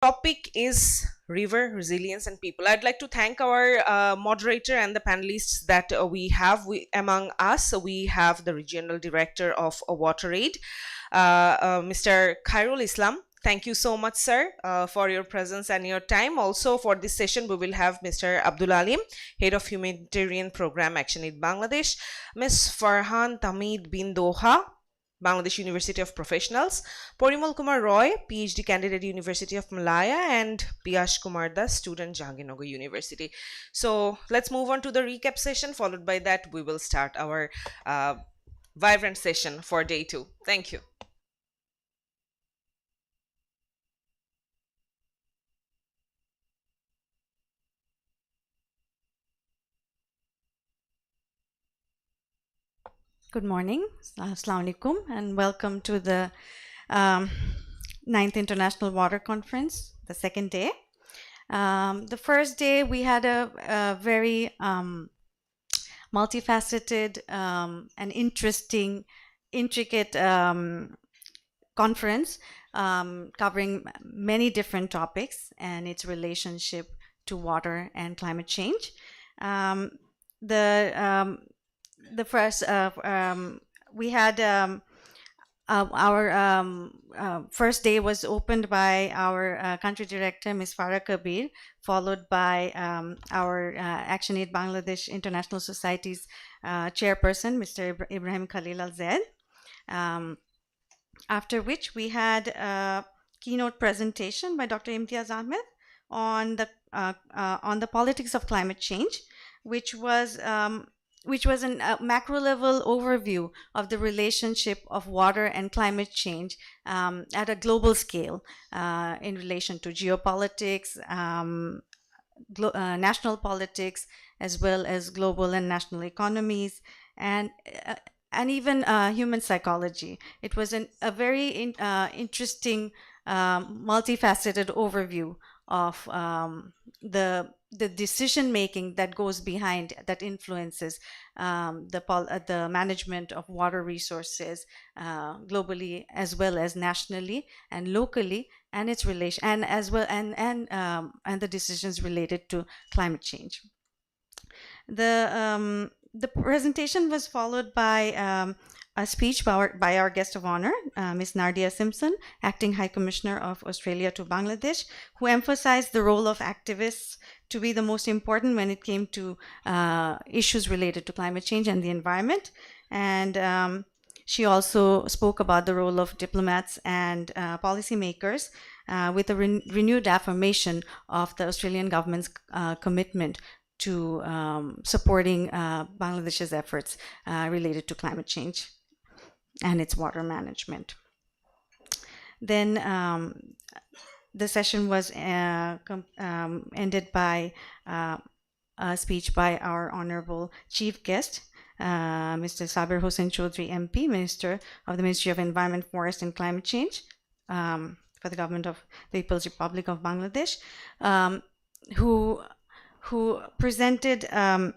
topic is river resilience and people. I'd like to thank our moderator and the panelists that among us. We have the regional director of WaterAid, Mr. Khairul Islam. Thank you so much, sir, for your presence and your time. Also, for this session, we will have Mr. Abdul Alim, Head of Humanitarian Program Action in Bangladesh, Ms. Farhan Tamid bin Doha, Bangladesh University of Professionals, Porimal Kumar Roy, PhD candidate, University of Malaya, and Piyash Kumar Das, student, Jahangirnagar University. So let's move on to the recap session. Followed by that, we will start our vibrant session for day 2. Thank you. Good morning, Assalamu alaikum, and welcome to the 9th International Water Conference, the second day. The first day we had a very multifaceted and interesting, intricate conference covering many different topics and its relationship to water and climate change. The first we had our first day was opened by our country director, Ms. Farah Kabir, followed by our ActionAid Bangladesh International Society's chairperson, Mr. Ibrahim Khalil Al-Zaid. After which we had a keynote presentation by Dr. Imtiaz Ahmed on the politics of climate change, which was a macro level overview of the relationship of water and climate change at a global scale in relation to geopolitics, national politics, as well as global and national economies, and even human psychology. It was a very interesting, multifaceted overview of the decision making that goes behind, that influences the management of water resources globally as well as nationally and locally, and its relation, and as well and the decisions related to climate change. The presentation was followed by a speech by our guest of honor, Ms. Nardia Simpson, Acting High Commissioner of Australia to Bangladesh, who emphasized the role of activists to be the most important when it came to issues related to climate change and the environment. And she also spoke about the role of diplomats and policymakers with a renewed affirmation of the Australian government's commitment to supporting Bangladesh's efforts related to climate change and its water management. Then the session was ended by a speech by our honorable chief guest, Mr. Sabir Hossain Chaudhry, MP, Minister of the Ministry of Environment, Forest and Climate Change for the Government of the People's Republic of Bangladesh, who presented a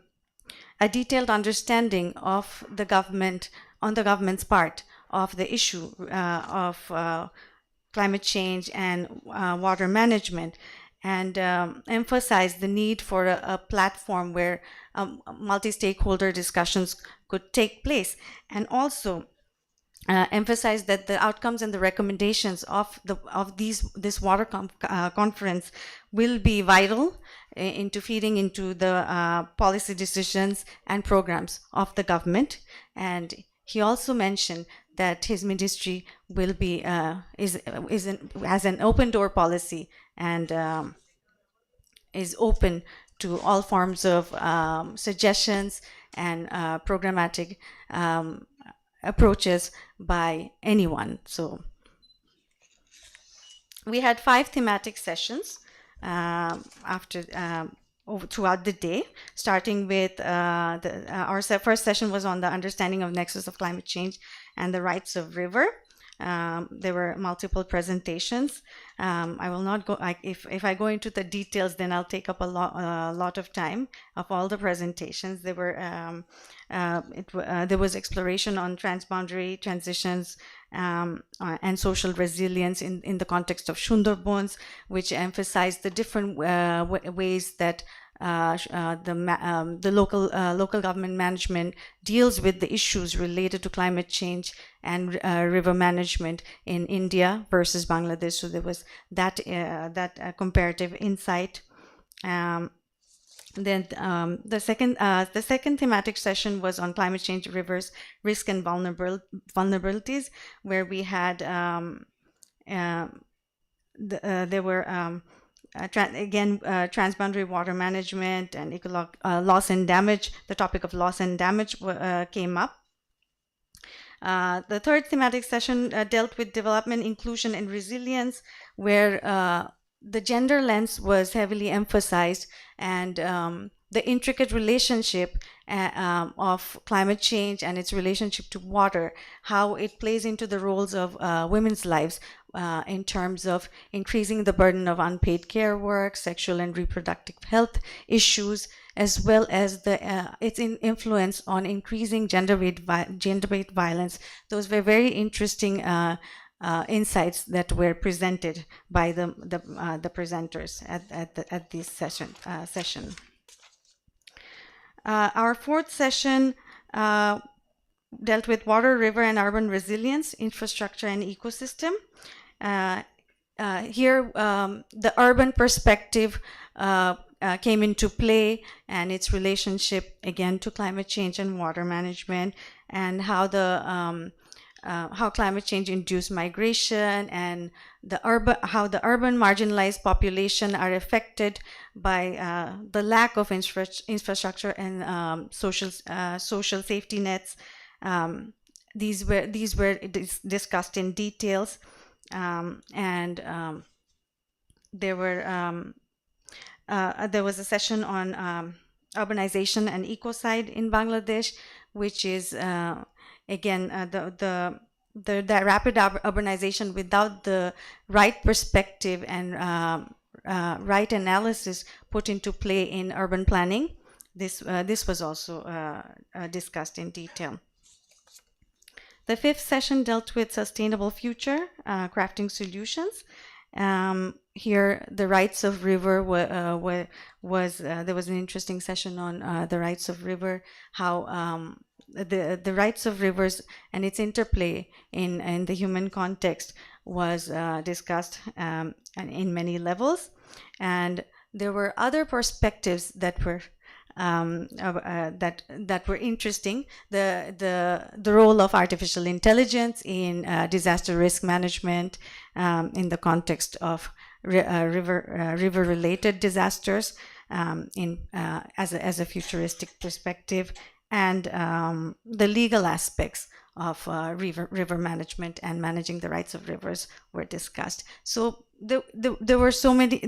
detailed understanding of the government, on the government's part, of the issue of climate change and water management, and emphasized the need for a platform where multi-stakeholder discussions could take place, and also emphasized that the outcomes and the recommendations of this water conference will be vital into feeding into the policy decisions and programs of the government. And he also mentioned that his ministry will be has an open door policy and is open to all forms of suggestions and programmatic approaches by anyone. So we had 5 thematic sessions throughout the day, starting with our first session was on the understanding of nexus of climate change and the rights of river, There were multiple presentations. I will not go. If I go into the details, then I'll take up a lot of time of all the presentations. There were there was exploration on transboundary transitions and social resilience in the context of Sundarbans, which emphasized the different ways that the local government management deals with the issues related to climate change and river management in India versus Bangladesh. So there was that comparative insight. Then the second thematic session was on climate change, rivers, risk and vulnerabilities, where we had there were transboundary water management and loss and damage. The topic of loss and damage came up. The third thematic session dealt with development, inclusion, and resilience, where the gender lens was heavily emphasized, and the intricate relationship of climate change and its relationship to water, how it plays into the roles of women's lives in terms of increasing the burden of unpaid care work, sexual and reproductive health issues, as well as its influence on increasing gender-based violence. Those were very interesting insights that were presented by the presenters at this session. Our fourth session dealt with water, river, and urban resilience, infrastructure, and ecosystem. Here, the urban perspective came into play, and its relationship again to climate change and water management, and how how climate change induced migration, and how the urban marginalized population are affected by the lack of infrastructure and social safety nets. These were discussed in details, and there was a session on urbanization and ecocide in Bangladesh, which is again the rapid urbanization without the right perspective and right analysis put into play in urban planning. This was also discussed in detail. The fifth session dealt with sustainable future, crafting solutions. Here, the rights of river there was an interesting session on the rights of river, how the rights of rivers and its interplay in the human context was discussed in many levels, and there were other perspectives that were that were interesting. The role of artificial intelligence in disaster risk management in the context of river related disasters as a futuristic perspective, and the legal aspects of river management and managing the rights of rivers were discussed. So there were so many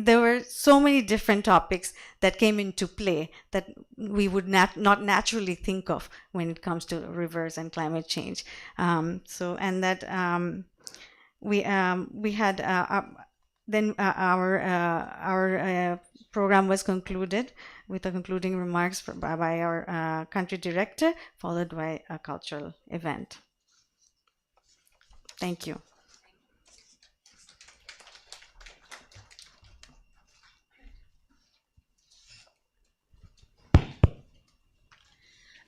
different topics that came into play that we would not naturally think of when it comes to rivers and climate change. We had then our program was concluded with the concluding remarks by our country director, followed by a cultural event. Thank you.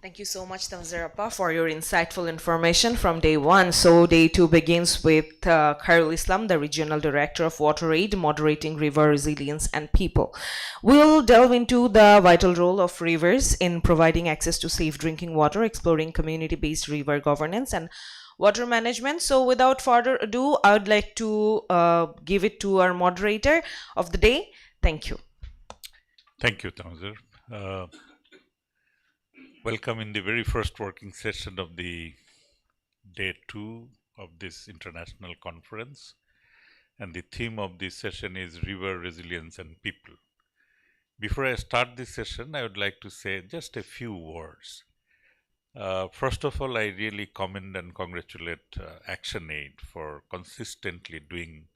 Thank you so much, Tanzir for your insightful information from day one. So day two begins with Khairul Islam, the Regional Director of WaterAid, moderating river resilience and people. We'll delve into the vital role of rivers in providing access to safe drinking water, exploring community-based river governance and water management. So without further ado, I would like to give it to our moderator of the day. Thank you. Thank you, Tanzir. Welcome in the very first working session of the day 2 of this international conference. And the theme of this session is river resilience and people. Before I start this session, I would like to say just a few words. First of all, I really commend and congratulate ActionAid for consistently doing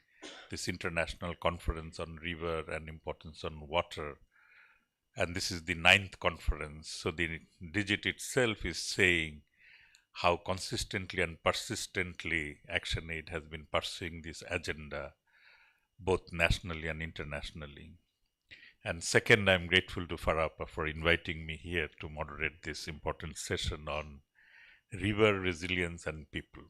this international conference on river and importance on water. And this is the 9th conference. So the digit itself is saying how consistently and persistently ActionAid has been pursuing this agenda, both nationally and internationally. And second, I'm grateful to Farapa for inviting me here to moderate this important session on river resilience and people.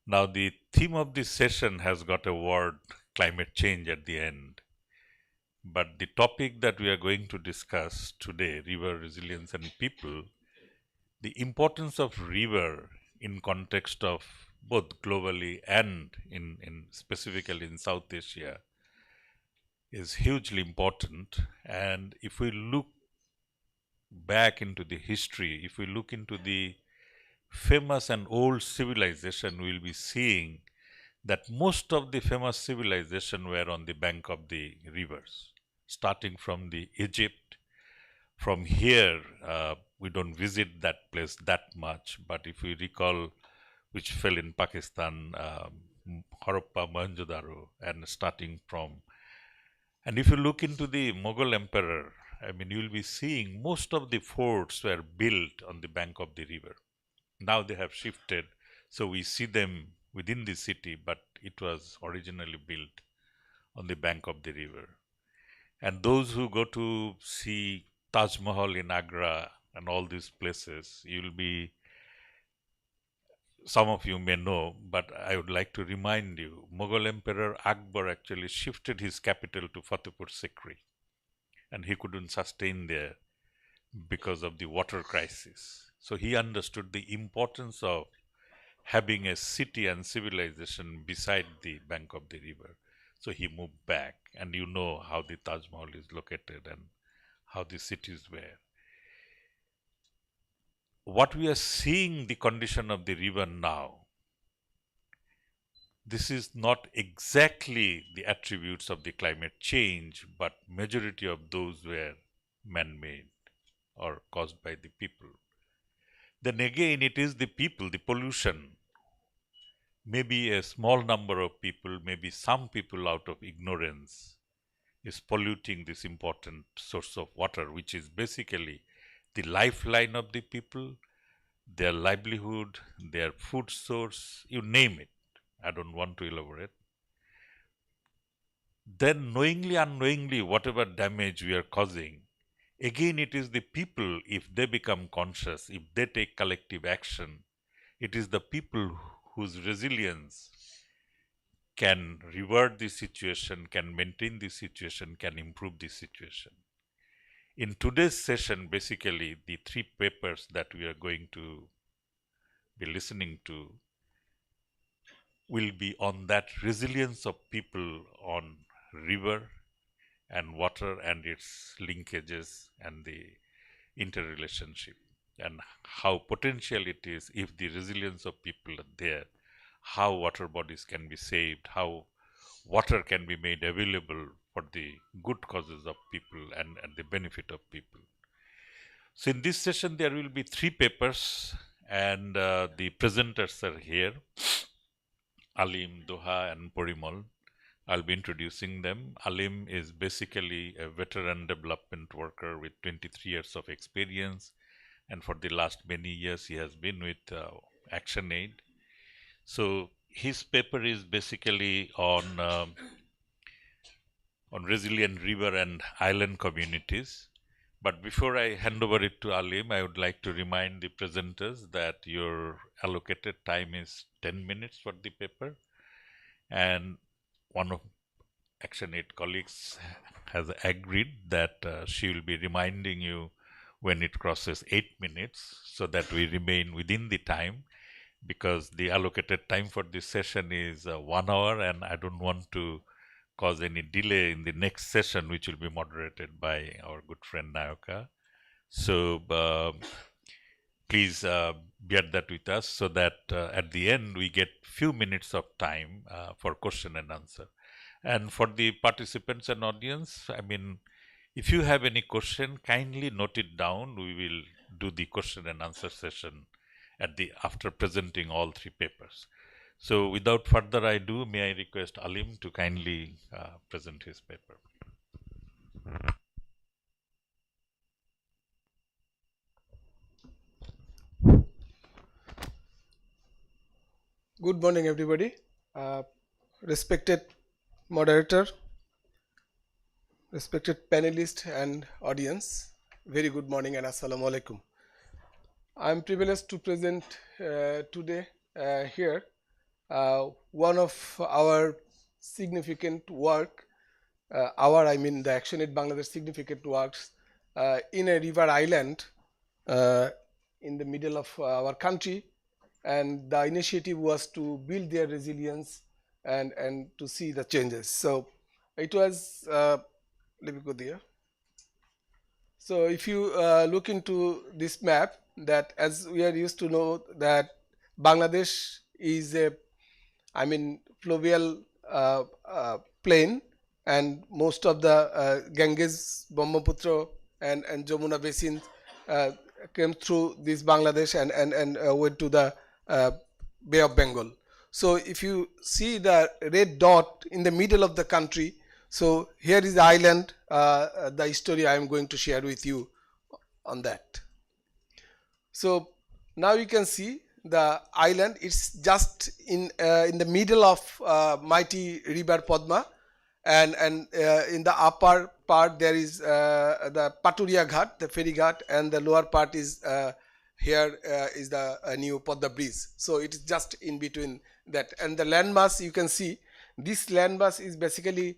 Now, the theme of this session has got a word climate change at the end. But the topic that we are going to discuss today, river resilience and people, the importance of river in context of both globally and in specifically in South Asia is hugely important. And if we look back into the history, if we look into the famous and old civilization, we'll be seeing that most of the famous civilization were on the bank of the rivers, starting from the Egypt. From here, we don't visit that place that much, but if we recall, which fell in Pakistan, Harappa, Mohenjo-daro, and starting from, and if you look into the Mughal emperor, I mean, you'll be seeing most of the forts were built on the bank of the river. Now they have shifted, so we see them within the city, but it was originally built on the bank of the river. And those who go to see Taj Mahal in Agra and all these places, you'll be, some of you may know, but I would like to remind you, Mughal Emperor Akbar actually shifted his capital to Fatehpur Sikri, and he couldn't sustain there because of the water crisis. So he understood the importance of having a city and civilization beside the bank of the river. So he moved back, and you know how the Taj Mahal is located and how the cities were. What we are seeing the condition of the river now, this is not exactly the attributes of the climate change, but majority of those were man-made or caused by the people. Then again, it is the people, the pollution. Maybe a small number of people, maybe some people out of ignorance is polluting this important source of water, which is basically the lifeline of the people, their livelihood, their food source, you name it. I don't want to elaborate. Then knowingly, unknowingly, whatever damage we are causing, again it is the people, if they become conscious, if they take collective action, it is the people whose resilience can revert the situation, can maintain the situation, can improve the situation. In today's session, basically, the 3 papers that we are going to be listening to will be on that resilience of people on river and water and its linkages and the interrelationship, and how potential it is if the resilience of people are there, how water bodies can be saved, how water can be made available for the good causes of people and the benefit of people. So in this session there will be 3 papers, and the presenters are here, Alim, Doha and Porimal. I'll be introducing them. Alim is basically a veteran development worker with 23 years of experience, and for the last many years he has been with ActionAid. So his paper is basically on resilient river and island communities. But before I hand over it to Alim, I would like to remind the presenters that your allocated time is 10 minutes for the paper, and one of ActionAid colleagues has agreed that she will be reminding you when it crosses 8 minutes, so that we remain within the time, because the allocated time for this session is 1 hour, and I don't want to cause any delay in the next session, which will be moderated by our good friend Nayoka. So please bear that with us, so that at the end we get few minutes of time for question and answer. And for the participants and audience, I mean, if you have any question, kindly note it down. We will do the question and answer session after presenting all three papers. So without further ado, may I request Alim to kindly present his paper. Good morning, everybody. Respected moderator, respected panelist and audience, very good morning and assalamu alaikum. I am privileged to present today here one of our significant work, the ActionAid Bangladesh significant works in a river island in the middle of our country, and the initiative was to build their resilience and to see the changes. So it was, let me go there. So if you look into this map, that as we are used to know that Bangladesh is a, fluvial plain, and most of the Ganges, Brahmaputra and Jamuna basins came through this Bangladesh and went to the Bay of Bengal. So if you see the red dot in the middle of the country, so here is the island, the story I am going to share with you on that. So now you can see the island. It's just in the middle of mighty river Padma, and in the upper part there is the Paturia Ghat, the ferry ghat, and the lower part is here is the new Padma bridge. So it is just in between that, and the landmass you can see. This landmass is basically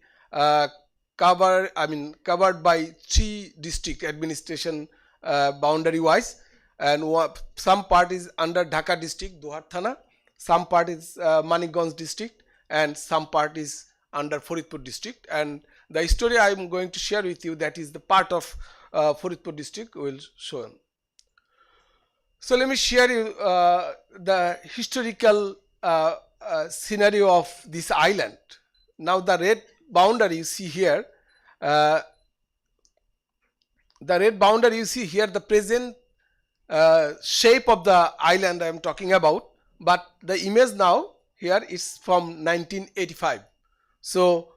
covered by three district administration boundary wise, and some part is under Dhaka district, Dohar Thana, some part is Manikganj district, and some part is under Faridpur district. And the story I am going to share with you, that is the part of Faridpur district, will show. So let me share you the historical scenario of this island. Now the red boundary you see here, the present shape of the island I am talking about, but the image now here is from 1985. So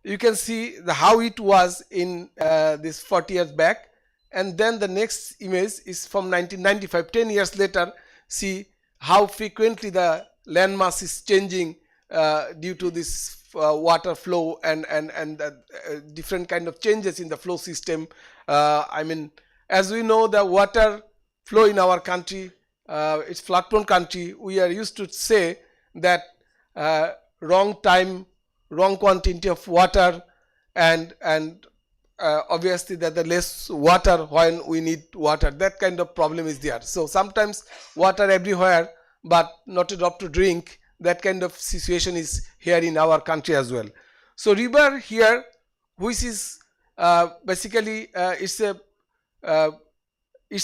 you can see how it was in this 40 years back, and then the next image is from 1995, 10 years later. See how frequently the landmass is changing due to this water flow and different kind of changes in the flow system. As we know, the water flow in our country, it's flood-prone country. We are used to say that wrong time, wrong quantity of water, and obviously that the less water when we need water. That kind of problem is there. So sometimes water everywhere, but not a drop to drink. That kind of situation is here in our country as well. So river here, which is basically we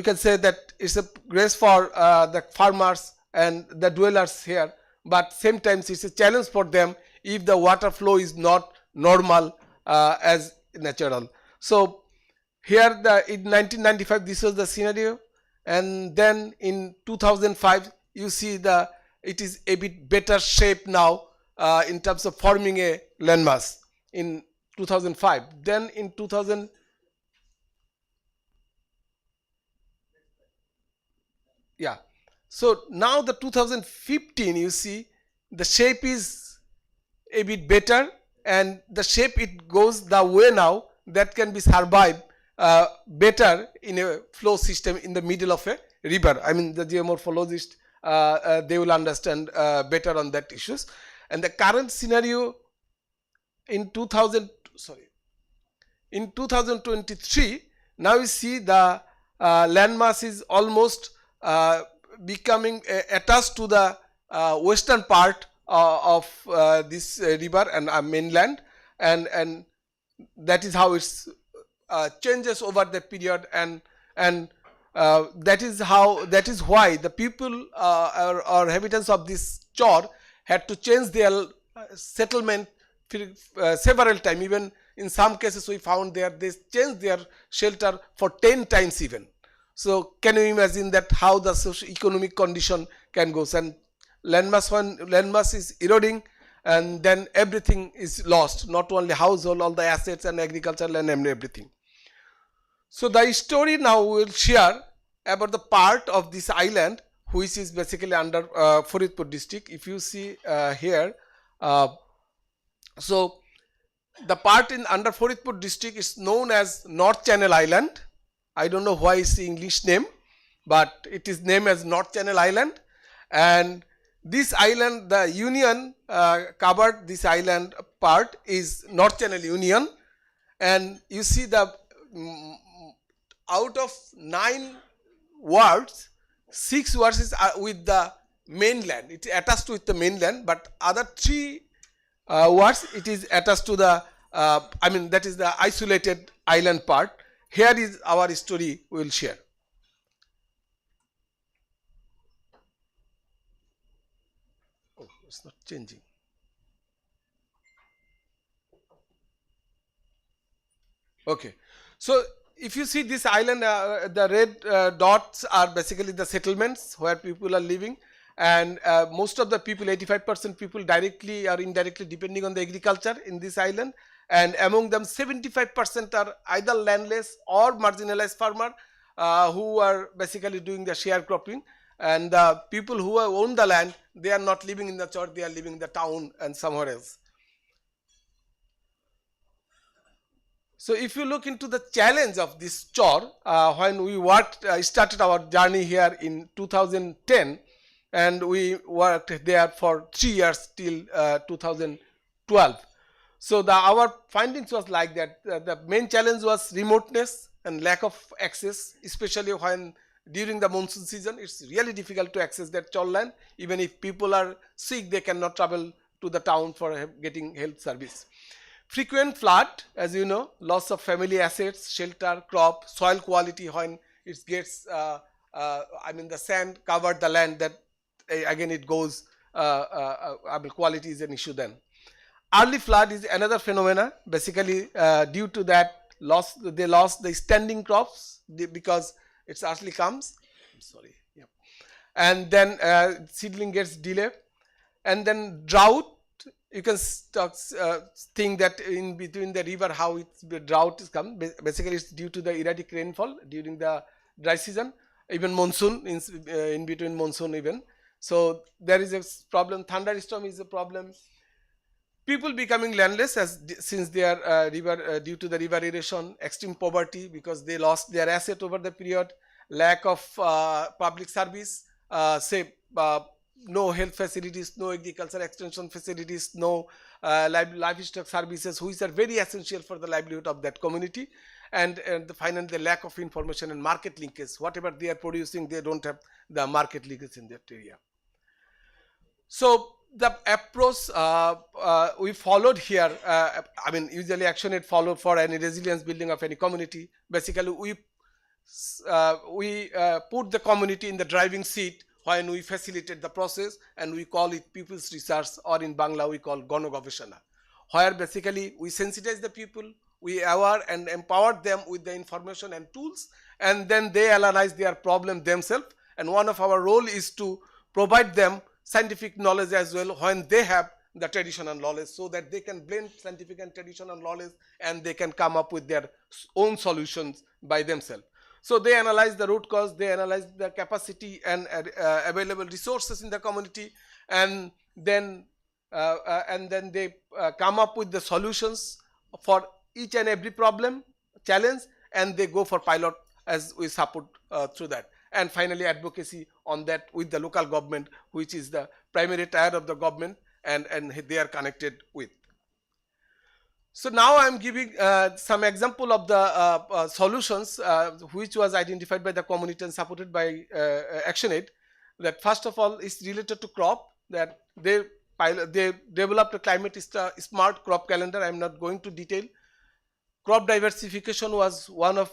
can say that it's a grace for the farmers and the dwellers here, but same times it's a challenge for them if the water flow is not normal as natural. So here in 1995 this was the scenario, and then in 2005 you see it is a bit better shape now in terms of forming a landmass in 2005. Then in 2000, yeah, so now the 2015 you see the shape is a bit better, and the shape it goes the way now that can be survived better in a flow system in the middle of a river. The geomorphologist they will understand better on that issues. And the current scenario in 2023, now you see the landmass is almost becoming attached to the western part of this river and mainland, and that is how it's changes over the period, and that is why the people or inhabitants of this chor had to change their settlement several times. Even in some cases we found they changed their shelter for 10 times even. So can you imagine that how the socio-economic condition can go? And landmass, when landmass is eroding, and then everything is lost, not only household, all the assets and agricultural land and everything. So the story now we will share about the part of this island which is basically under Faridpur district. If you see here, so the part in under Faridpur district is known as North Channel Island. I don't know why it's the English name, but it is named as North Channel Island. And this island, the union covered this island part is North Channel Union. And you see the out of 9 wards, 6 wards is with the mainland. It is attached with the mainland, but other 3 wards it is attached to the I mean that is the isolated island part. Here is our story we will share. Oh, it's not changing. Okay, so if you see this island, the red dots are basically the settlements where people are living, and most of the people, 85% people directly or indirectly depending on the agriculture in this island, and among them 75% are either landless or marginalized farmer who are basically doing the sharecropping, and the people who own the land, they are not living in the church, they are living in the town and somewhere else. So if you look into the challenge of this chore, when we started our journey here in 2010, and we worked there for 3 years till 2012. So our findings was like that. The main challenge was remoteness and lack of access, especially when during the monsoon season, it's really difficult to access that chore land. Even if people are sick, they cannot travel to the town for getting health service. Frequent flood, as you know, loss of family assets, shelter, crop, soil quality when it gets, I mean the sand covered the land, that again it goes, I mean quality is an issue then. Early flood is another phenomena, basically due to that they lost the standing crops because it's early comes, I'm sorry, yeah. And then seedling gets delayed, and then drought. You can think that in between the river how the drought is come. Basically, it's due to the erratic rainfall during the dry season, even monsoon in between monsoon even. So there is a problem. Thunderstorm is a problem. People becoming landless since they are due to the river erosion, extreme poverty because they lost their asset over the period, lack of public service, no health facilities, no agriculture extension facilities, no livestock services, which are very essential for the livelihood of that community, and finally the lack of information and market linkage. Whatever they are producing, they don't have the market linkage in that area. So the approach we followed here, I mean usually ActionAid followed for any resilience building of any community. Basically we put the community in the driving seat when we facilitate the process, and we call it people's research, or in Bangla we call Gono Goveshona, where basically we sensitize the people, we aware and empower them with the information and tools, and then they analyze their problem themselves. And one of our role is to provide them scientific knowledge as well when they have the traditional knowledge, so that they can blend scientific and traditional knowledge and they can come up with their own solutions by themselves. So they analyze the root cause, they analyze the capacity and available resources in the community, and then they come up with the solutions for each and every problem, challenge, and they go for pilot as we support through that. And finally advocacy on that with the local government, which is the primary tier of the government, and they are connected with. So now I am giving some example of the solutions which was identified by the community and supported by ActionAid. That first of all is related to crop, that they developed a climate smart crop calendar. I am not going to detail. Crop diversification was one of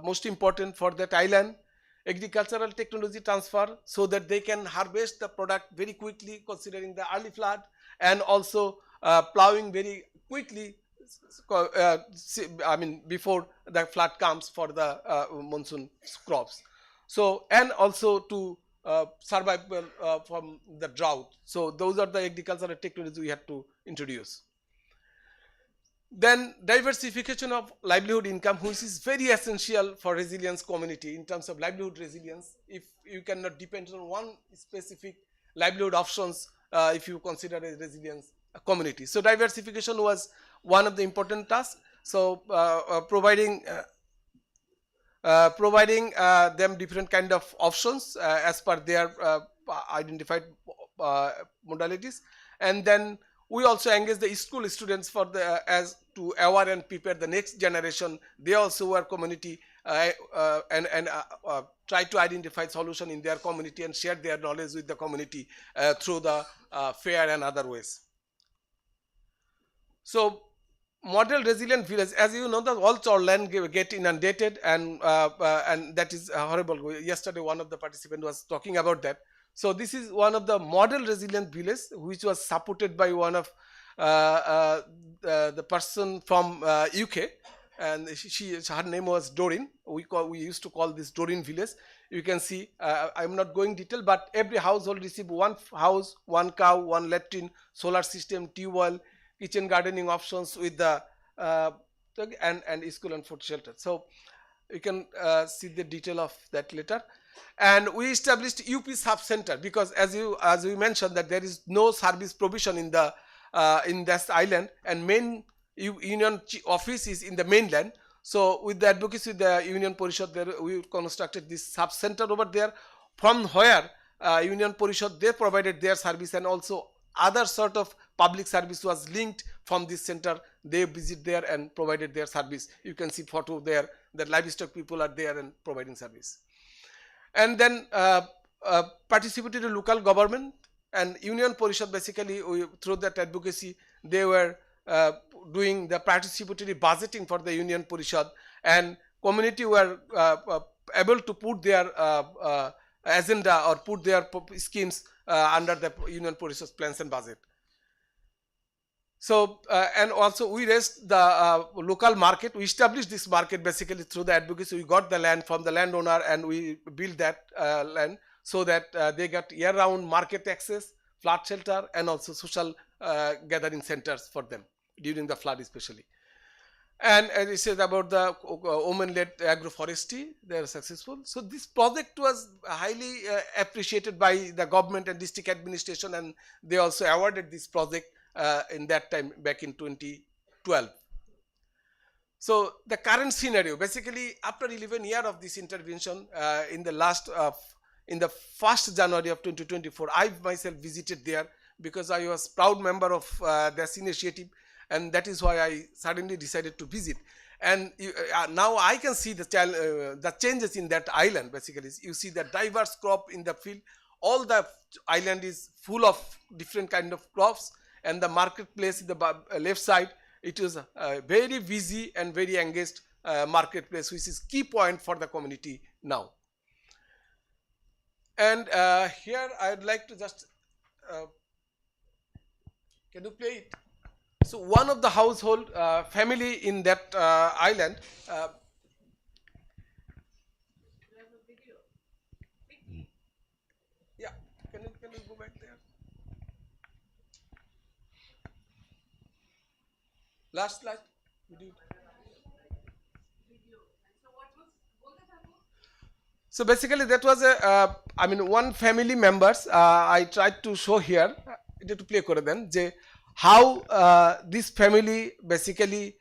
most important for that island. Agricultural technology transfer, so that they can harvest the product very quickly considering the early flood, and also plowing very quickly before the flood comes for the monsoon crops. So, and also to survive from the drought. So those are the agricultural technologies we have to introduce. Then diversification of livelihood income, which is very essential for resilience community in terms of livelihood resilience. If you cannot depend on one specific livelihood options, if you consider a resilience community. So diversification was one of the important tasks. So providing them different kind of options as per their identified modalities, and then we also engage the school students for the as to aware and prepare the next generation. They also were community and try to identify solution in their community and share their knowledge with the community through the fair and other ways. So model resilient village, as you know, that all our land get inundated, and that is horrible. Yesterday one of the participants was talking about that. So this is one of the model resilient village which was supported by one of the person from UK, and her name was Doreen. We used to call this Doreen village. You can see I'm not going detail, but every household received one house, one cow, one latrine, solar system, tube well, kitchen gardening options with the and school and food shelter. So you can see the detail of that later. And we established UP sub center because as we mentioned that there is no service provision in the in this island, and main union office is in the mainland. So with the advocacy with the Union Parishad, there we constructed this sub center over there, from where Union Parishad they provided their service, and also other sort of public service was linked from this center. They visit there and provided their service. You can see photo there, the livestock people are there and providing service. And then participated in local government and Union Parishad. Basically through that advocacy they were doing the participatory budgeting for the Union Parishad, and community were able to put their agenda or put their schemes under the Union Parishad's plans and budget. So and also we raised the local market. We established this market basically through the advocacy. We got the land from the landowner and we built that land so that they got year-round market access, flood shelter, and also social gathering centers for them during the flood especially. And as I said about the women-led agroforestry, they are successful. So this project was highly appreciated by the government and district administration, and they also awarded this project in that time back in 2012. So the current scenario, basically after 11 years of this intervention, in the 1st January of 2024, I myself visited there because I was proud member of this initiative, and that is why I suddenly decided to visit. And now I can see the changes in that island. Basically you see the diverse crop in the field. All the island is full of different kind of crops, and the marketplace in the left side, it is a very busy and very engaged marketplace, which is key point for the community now. And here I would like to just can you play it? So one of the household family in that island. Yeah, can you go back there? Last slide. So basically that was a one family members. I tried to show here. To play kore den je how this family basically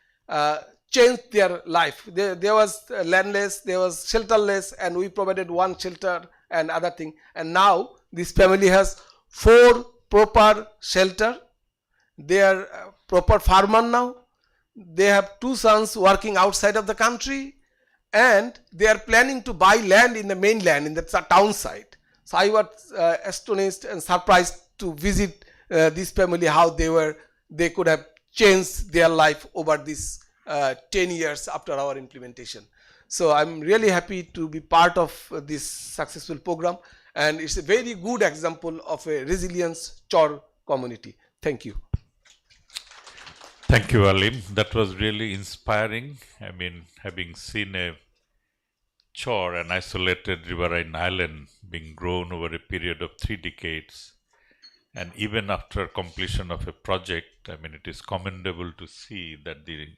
changed their life. There was landless, there was shelterless, and we provided one shelter and other thing. And now this family has 4 proper shelter. They are proper farmer now. They have 2 sons working outside of the country, and they are planning to buy land in the mainland, in the town side. So I was astonished and surprised to visit this family, how they could have changed their life over this 10 years after our implementation. So I'm really happy to be part of this successful program, and it's a very good example of a resilience Chor community. Thank you. Thank you, Alim. That was really inspiring. I mean, having seen a chore, an isolated riverine island being grown over a period of 3 decades, and even after completion of a project, I mean, it is commendable to see that the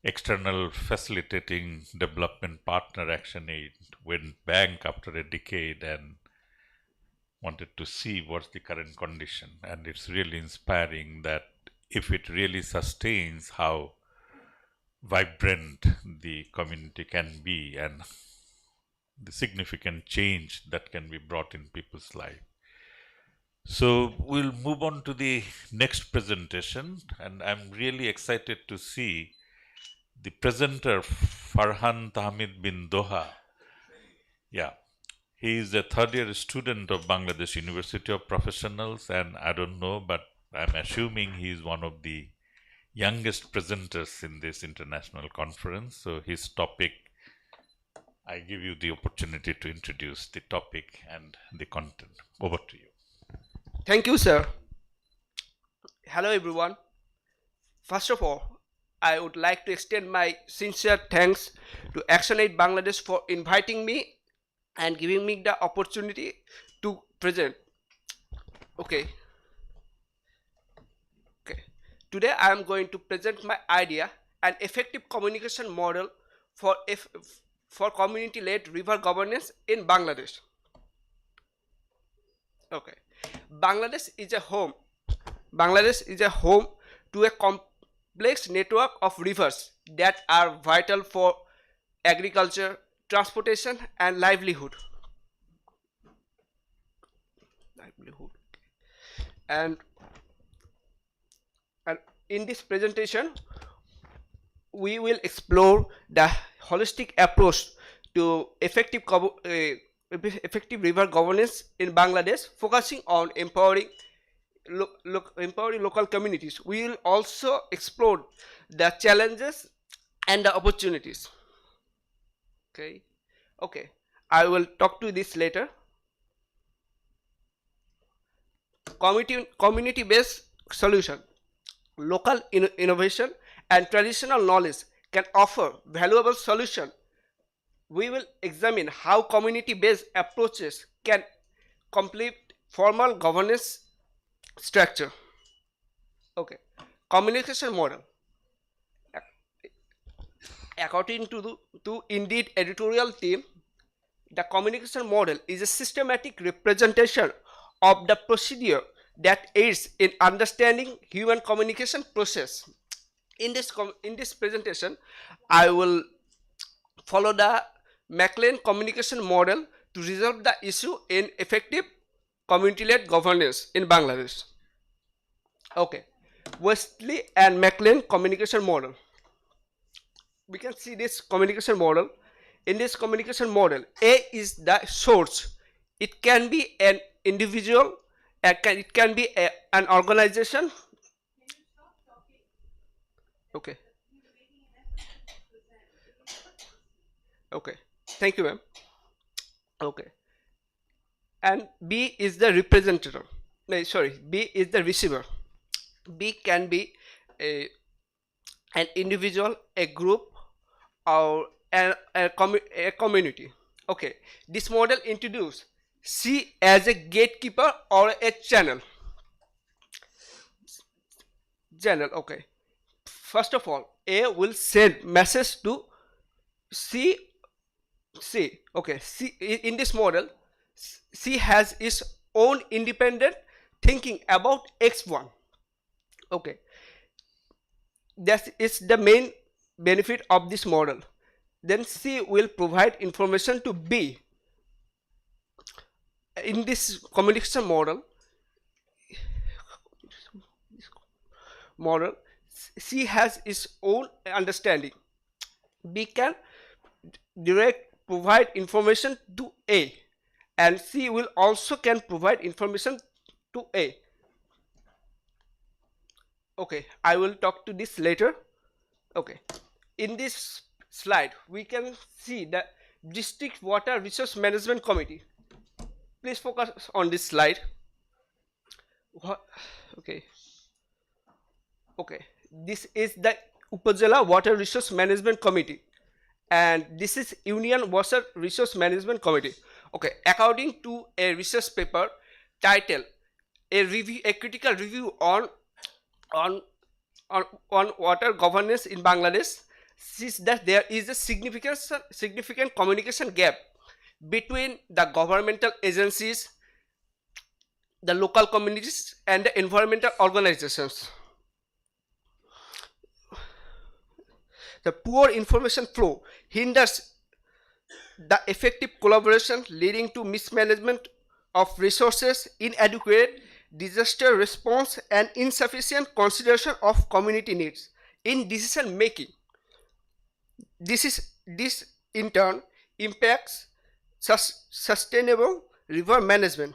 external facilitating development partner ActionAid went bank after a decade and wanted to see what's the current condition. And it's really inspiring that if it really sustains, how vibrant the community can be and the significant change that can be brought in people's life. So we'll move on to the next presentation, and I'm really excited to see the presenter Farhan Tahmid bin Doha. Yeah, he is a third-year student of Bangladesh University of Professionals, and I don't know, but I'm assuming he is one of the youngest presenters in this international conference. So his topic, I give you the opportunity to introduce the topic and the content. Over to you. Thank you, sir. Hello, everyone. First of all, I would like to extend my sincere thanks to ActionAid Bangladesh for inviting me and giving me the opportunity to present. Okay. Today, I am going to present my idea, an effective communication model for community-led river governance in Bangladesh. Okay. Bangladesh is a home to a complex network of rivers that are vital for agriculture, transportation, and livelihood. And in this presentation, we will explore the holistic approach to effective river governance in Bangladesh, focusing on empowering local communities. We will also explore the challenges and the opportunities. Okay. I will talk to this later. Community-based solution. Local innovation and traditional knowledge can offer valuable solution. We will examine how community-based approaches can complete formal governance structure. Okay, communication model. According to Indeed editorial team, the communication model is a systematic representation of the procedure that aids in understanding human communication process. In this presentation, I will follow the McLean communication model to resolve the issue in effective community-led governance in Bangladesh. Okay, Westley and McLean communication model. We can see this communication model. In this communication model, A is the source. It can be an individual, it can be an organization. Okay. Thank you, ma'am. Okay. And B is the representative. No, sorry, B is the receiver. B can be an individual, a group, or a community. Okay. This model introduces C as a gatekeeper or a channel. Okay. First of all, A will send message to C. Okay. C in this model, C has its own independent thinking about X1. Okay. That is the main benefit of this model. Then C will provide information to B. In this communication model, C has its own understanding. B can provide information to A, and C will also can provide information to A. Okay, I will talk to this later. Okay, in this slide we can see the District Water Resource Management Committee. Please focus on this slide. Okay. this is the Upazila Water Resource Management Committee, and this is Union Water Resource Management Committee. Okay, according to a research paper titled a critical review on water governance in Bangladesh, sees that there is a significant communication gap between the governmental agencies, the local communities, and the environmental organizations. The poor information flow hinders the effective collaboration, leading to mismanagement of resources, inadequate disaster response, and insufficient consideration of community needs in decision making. This in turn impacts sustainable river management.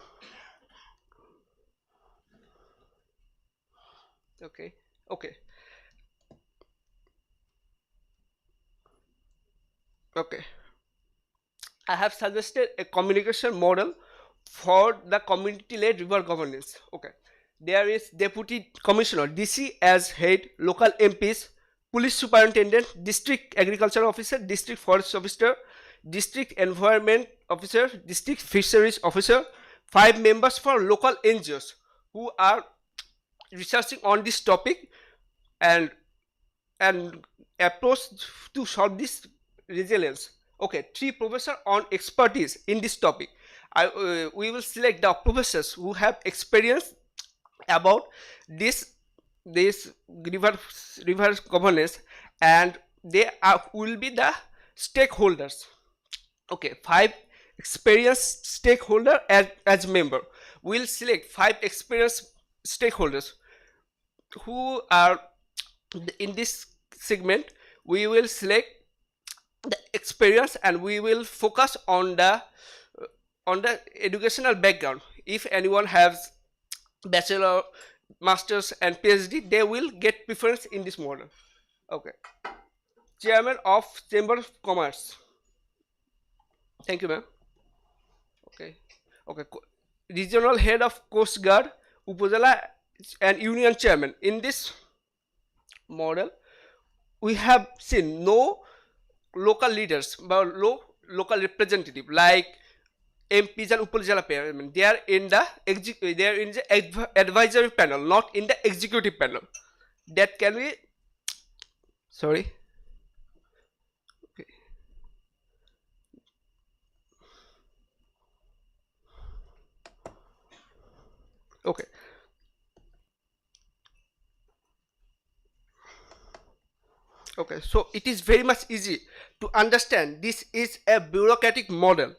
Okay. I have suggested a communication model for the community-led river governance. Okay. There is Deputy Commissioner DC as head, local MPs, Police Superintendent, District Agriculture Officer, District Forest Officer, District Environment Officer, District Fisheries Officer, 5 members for local NGOs who are researching on this topic and approach to solve this resilience. Okay, 3 professors on expertise in this topic. We will select the professors who have experience about this river governance, and they will be the stakeholders. Okay, 5 experienced stakeholder as member. We'll select 5 experienced stakeholders who are in this segment. We will select the experience and we will focus on the educational background. If anyone has bachelor, masters and PhD, they will get preference in this model. Okay. Chairman of Chamber of Commerce. Thank you, ma'am. Okay. Regional head of Coast Guard, Upazila and Union Chairman. In this model, we have seen no local leaders, but local representative like MPs and Upazila chairman. They are in the advisory panel, not in the executive panel. That can be, sorry. Okay. Okay, so it is very much easy to understand this is a bureaucratic model.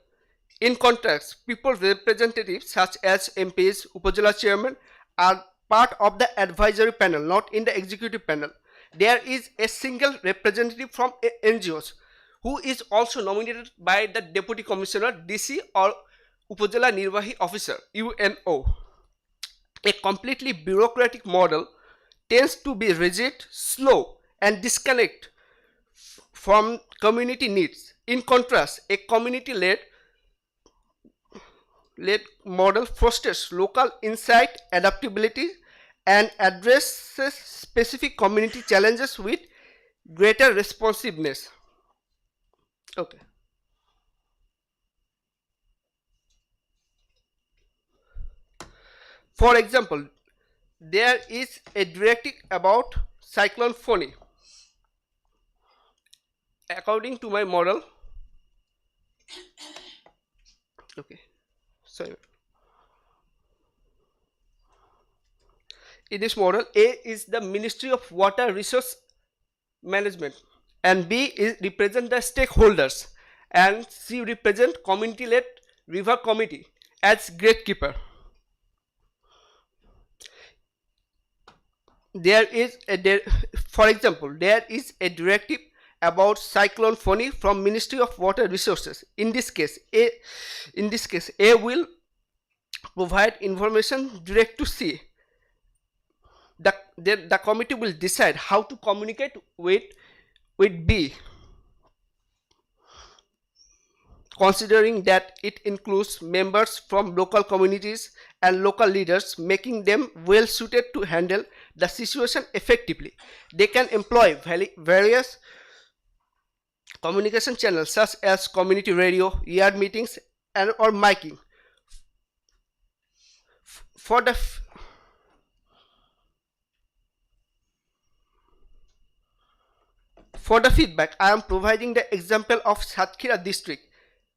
In contrast, people representatives such as MPs, Upazila chairman are part of the advisory panel, not in the executive panel. There is a single representative from NGOs who is also nominated by the Deputy Commissioner DC or Upazila Nirvahi Officer UNO. A completely bureaucratic model tends to be rigid, slow, and disconnect from community needs. In contrast, a community-led model fosters local insight, adaptability, and addresses specific community challenges with greater responsiveness. Okay. For example, there is a directive about cyclone Fani. According to my model, okay, sorry. In this model, A is the Ministry of Water Resource Management, and B represent the stakeholders, and C represent community-led river committee as gatekeeper. There is for example, there is a directive about cyclone Fani from Ministry of Water Resources. In this case, A will provide information direct to C. The committee will decide how to communicate with B, considering that it includes members from local communities and local leaders, making them well suited to handle the situation effectively. They can employ various communication channels such as community radio, yard meetings, and or miking. For the feedback, I am providing the example of Satkhira district.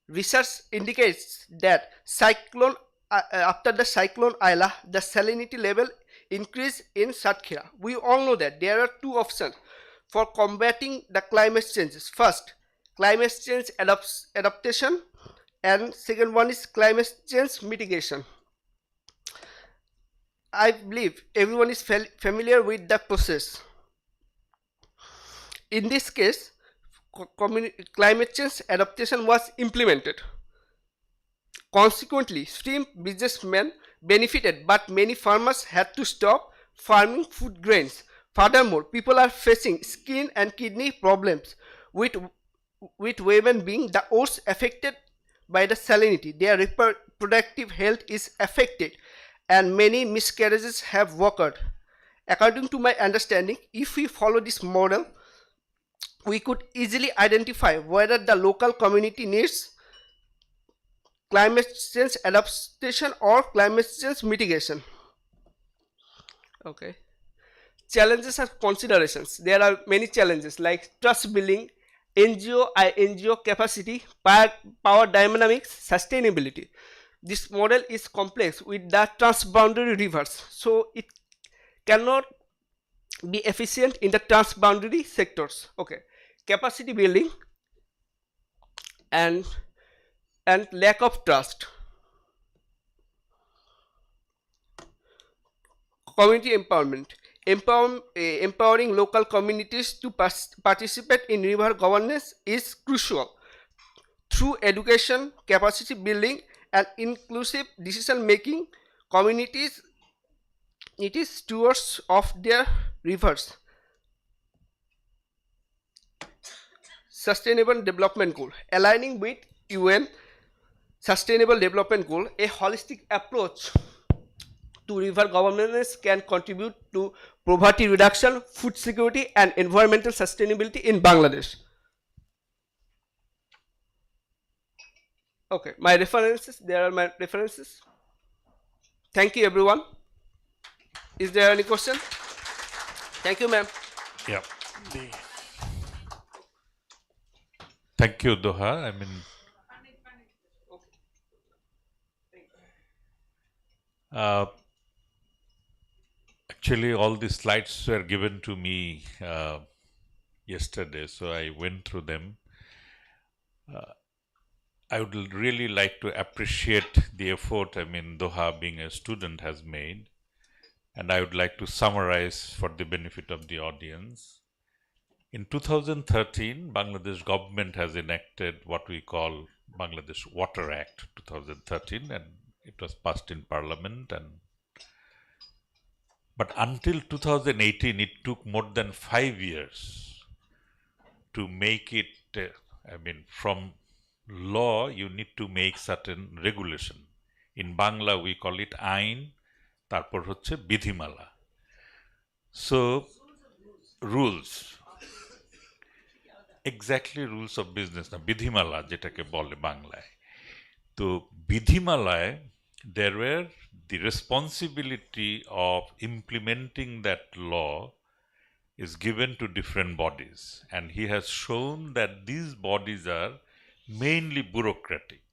Research indicates that after the cyclone Ayla, the salinity level increased in Satkhira. We all know that there are two options for combating the climate changes. First, climate change adaptation, and second one is climate change mitigation. I believe everyone is familiar with the process. In this case, climate change adaptation was implemented. Consequently, stream businessmen benefited, but many farmers had to stop farming food grains. Furthermore, people are facing skin and kidney problems, with women being the worst affected by the salinity. Their reproductive health is affected, and many miscarriages have occurred. According to my understanding, if we follow this model, we could easily identify whether the local community needs climate change adaptation or climate change mitigation. Okay. Challenges and considerations. There are many challenges like trust building, NGO capacity, power dynamics, sustainability. This model is complex with the transboundary rivers, so it cannot be efficient in the transboundary sectors. Okay. Capacity building and lack of trust. Community empowerment. Empowering local communities to participate in river governance is crucial. Through education, capacity building, and inclusive decision making, communities it is stewards of their rivers. Sustainable Development Goal. Aligning with UN Sustainable Development Goal, a holistic approach to river governance can contribute to poverty reduction, food security, and environmental sustainability in Bangladesh. Okay, my references, there are my references. Thank you, everyone. Is there any question? Thank you, ma'am. Yeah. Thank you, Doha. I mean, actually, all the slides were given to me yesterday, so I went through them. I would really like to appreciate the effort, I mean, Doha being a student has made, and I would like to summarize for the benefit of the audience. In 2013, Bangladesh government has enacted what we call Bangladesh Water Act 2013, and it was passed in parliament. But until 2018, it took more than 5 years to make it, I mean, from law, you need to make certain regulation. In Bangla, we call it Ain, tarpor hocche Bidhimala. So, rules. Exactly rules of business না বিধিমালা যেটাকে বলে বাংলায় তো বিধিমালায় there were the responsibility of implementing that law is given to different bodies, and he has shown that these bodies are mainly bureaucratic.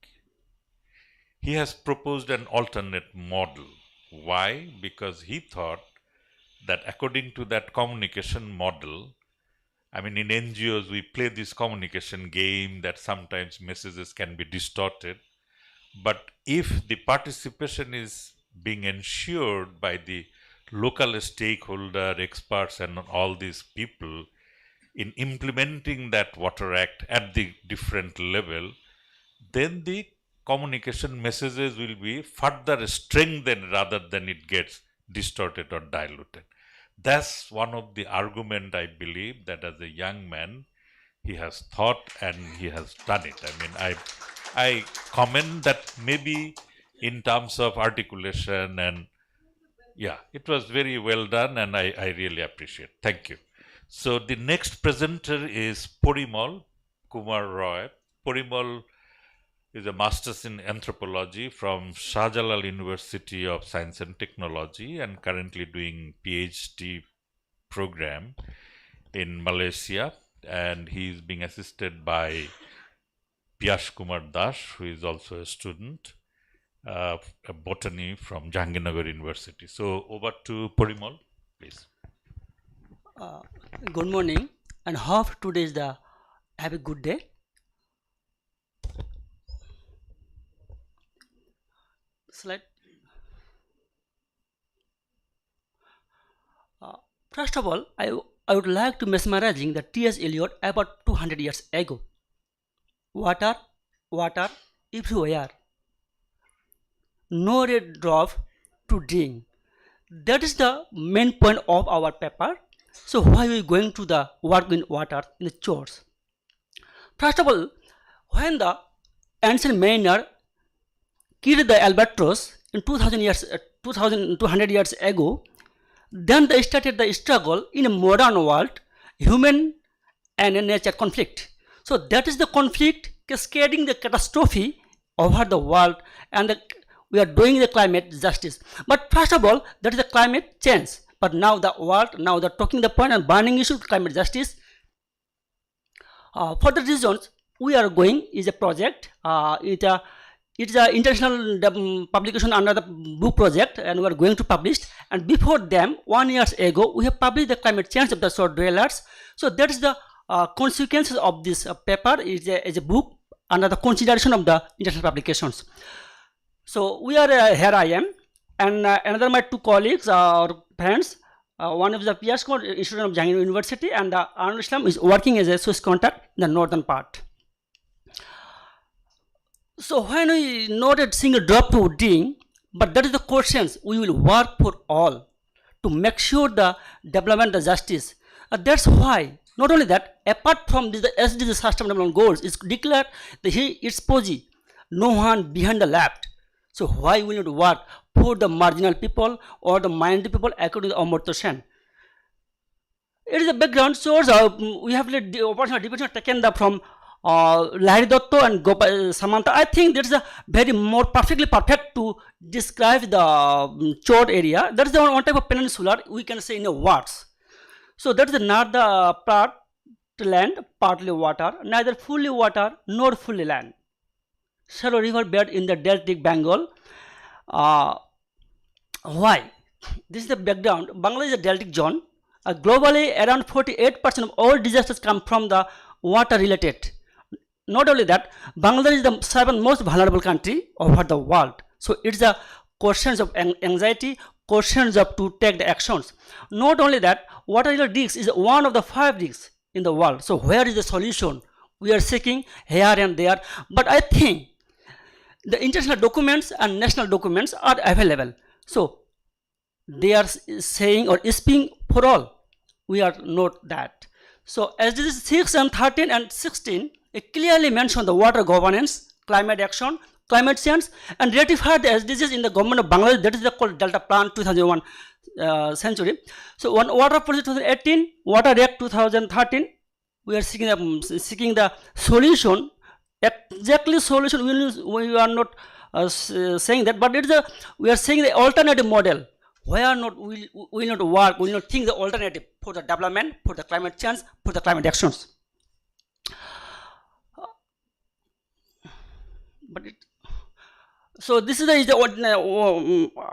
He has proposed an alternate model. Why? Because he thought that according to that communication model, I mean, in NGOs, we play this communication game that sometimes messages can be distorted. But if the participation is being ensured by the local stakeholder, experts, and all these people in implementing that Water Act at the different level, then the communication messages will be further strengthened rather than it gets distorted or diluted. That's one of the argument I believe that as a young man he has thought and he has done it. I mean, I comment that maybe in terms of articulation, and yeah, it was very well done, and I really appreciate. Thank you. So the next presenter is Porimal Kumar Roy. Porimal is a master's in anthropology from Shahjalal University of Science and Technology, and currently doing PhD program in Malaysia, and he is being assisted by Piyash Kumar Das, who is also a student of botany from Jahangirnagar University. So over to Porimal, please. Good morning, and hope today is have a good day. Slide. First of all, I would like to mesmerizing the T.S. Eliot about 200 years ago. Water, water everywhere. No red drop to drink. That is the main point of our paper. So why are we going to the work in water in the chores? First of all, when the ancient mariner killed the albatross in 2200 years ago, then they started the struggle in a modern world, human and nature conflict. So that is the conflict cascading the catastrophe over the world, and we are doing the climate justice. But first of all, that is the climate change. But now the world, now they're talking the point and burning issue, climate justice. For the reasons we are going is a project. It's an international publication under the book project, and we are going to publish. And before them, 1 year ago, we have published the climate change of the shore dwellers. So that is the consequences of this paper is a book under the consideration of the international publications. So we are here I am, and another my two colleagues or friends. One is the Piyash Kumar, student of Jahangirnagar University, and Arnold Islam is working as a Swiss contact in the northern part. So when we not a single drop to drink, but that is the questions we will work for all to make sure the development, the justice. That's why, not only that, apart from the SDG Sustainable Development Goals, is declared its POSI, no one behind the left. So why will not work for the marginal people or the minority people according to Amartya Sen? It is a background source. We have the operational division taken from Lahiri Dotto and Samantha. I think that is a very more perfect to describe the chord area. That is the one type of peninsular we can say in a words. So that is not the part land, partly water, neither fully water nor fully land. Shallow river bed in the deltic Bengal. Why? This is the background. Bangladesh is a deltic zone. Globally, around 48% of all disasters come from the water related. Not only that, Bangladesh is the 7th most vulnerable country over the world. So it's the questions of anxiety, questions of to take the actions. Not only that, water related risks is one of the 5 risks in the world. So where is the solution? We are seeking here and there. But I think the international documents and national documents are available. So they are saying or speaking for all. We are not that. So SDGs 6 and 13 and 16, it clearly mentioned the water governance, climate action, climate change, and ratified the SDGs in the government of Bangladesh. That is the called Delta Plan 2001 century. So one water policy 2018, water act 2013, we are seeking the solution. Exactly solution we are not saying that, but we are saying the alternative model. Why are not we will not work, we will not think the alternative for the development, for the climate change, for the climate actions. So this is the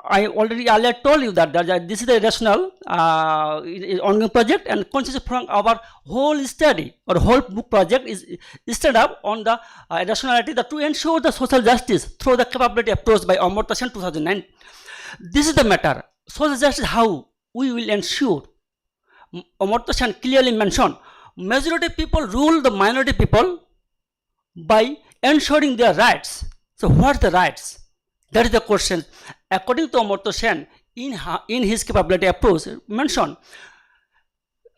I already earlier told you that this is the rational ongoing project, and consists from our whole study or whole book project is stood up on the rationality that to ensure the social justice through the capability approach by Amartya Sen 2009. This is the matter. Social justice, how we will ensure. Amartya Sen clearly mentioned majority people rule the minority people by ensuring their rights. So what are the rights? That is the question. According to Amartya Sen, in his capability approach, mentioned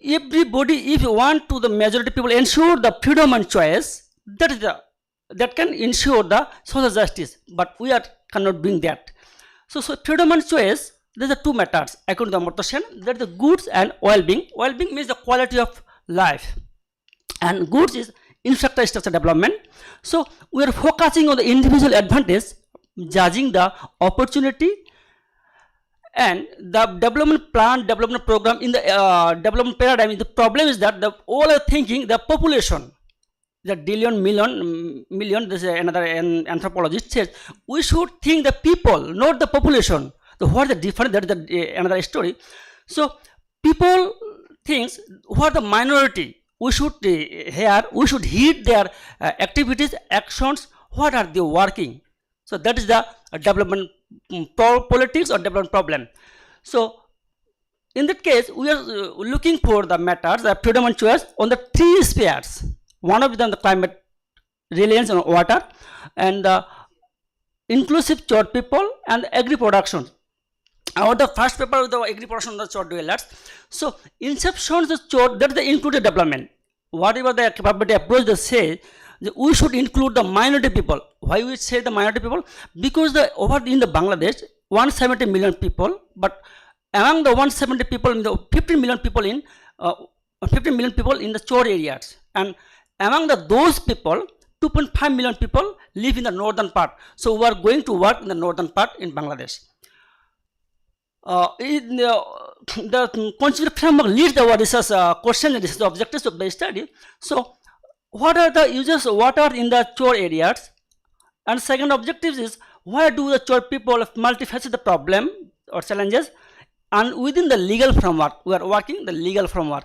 everybody, if you want to the majority people ensure the freedom and choice, that can ensure the social justice. But we are cannot bring that. So freedom and choice, there's the two matters according to Amartya Sen. That's the goods and well-being. Well-being means the quality of life, and goods is infrastructure development. So we are focusing on the individual advantage, judging the opportunity, and the development plan, development program in the development paradigm. The problem is that the all are thinking the population, the million. This is another anthropologist says we should think the people, not the population. So what is the difference? That is another story. So people thinks what the minority. We should we should heed their activities, actions. What are they working? So that is the development politics or development problem. So in that case, we are looking for the matters, the freedom and choice on the three spheres. One of them the climate reliance on water, and the inclusive chord people and agri production. Our the first paper with the agri production of the chord dwellers. So inception of the chord, that is the included development. Whatever the capability approach they say, we should include the minority people. Why we say the minority people? Because the over in the Bangladesh 170 million people, but among the 170 people in the 15 million people in 15 million people in the chord areas, and among those people 2.5 million people live in the northern part. So we are going to work in the northern part in Bangladesh. In the concept framework leads our research question and research objectives of the study. So what are the uses of water in the chord areas? And second objective is why do the chord people multifaceted problem or challenges? And within the legal framework, we are working the legal framework.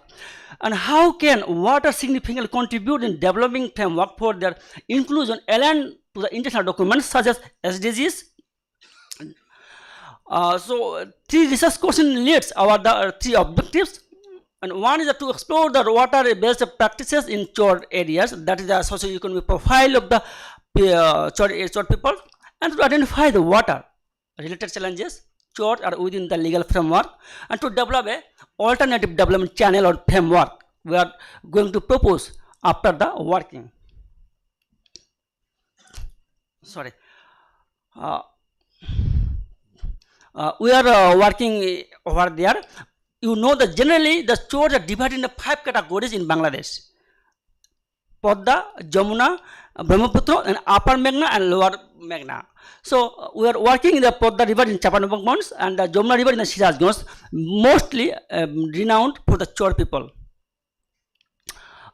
And how can water significantly contribute in developing framework for their inclusion aligned to the international documents such as SDGs? So three research question leads our the three objectives, and one is to explore the water-based practices in chord areas, that is the socio-economic profile of the chord people, and to identify the water-related challenges chord are within the legal framework, and to develop a alternative development channel or framework we are going to propose after the working. Sorry. We are working over there. You know that generally the chords are divided into 5 categories in Bangladesh: Podda, Jamuna, Brahmaputra, and Upper Meghna and Lower Meghna. So we are working in the Podda river in Chapanabangons and the Jamuna river in the Sirajganj, mostly renowned for the chord people.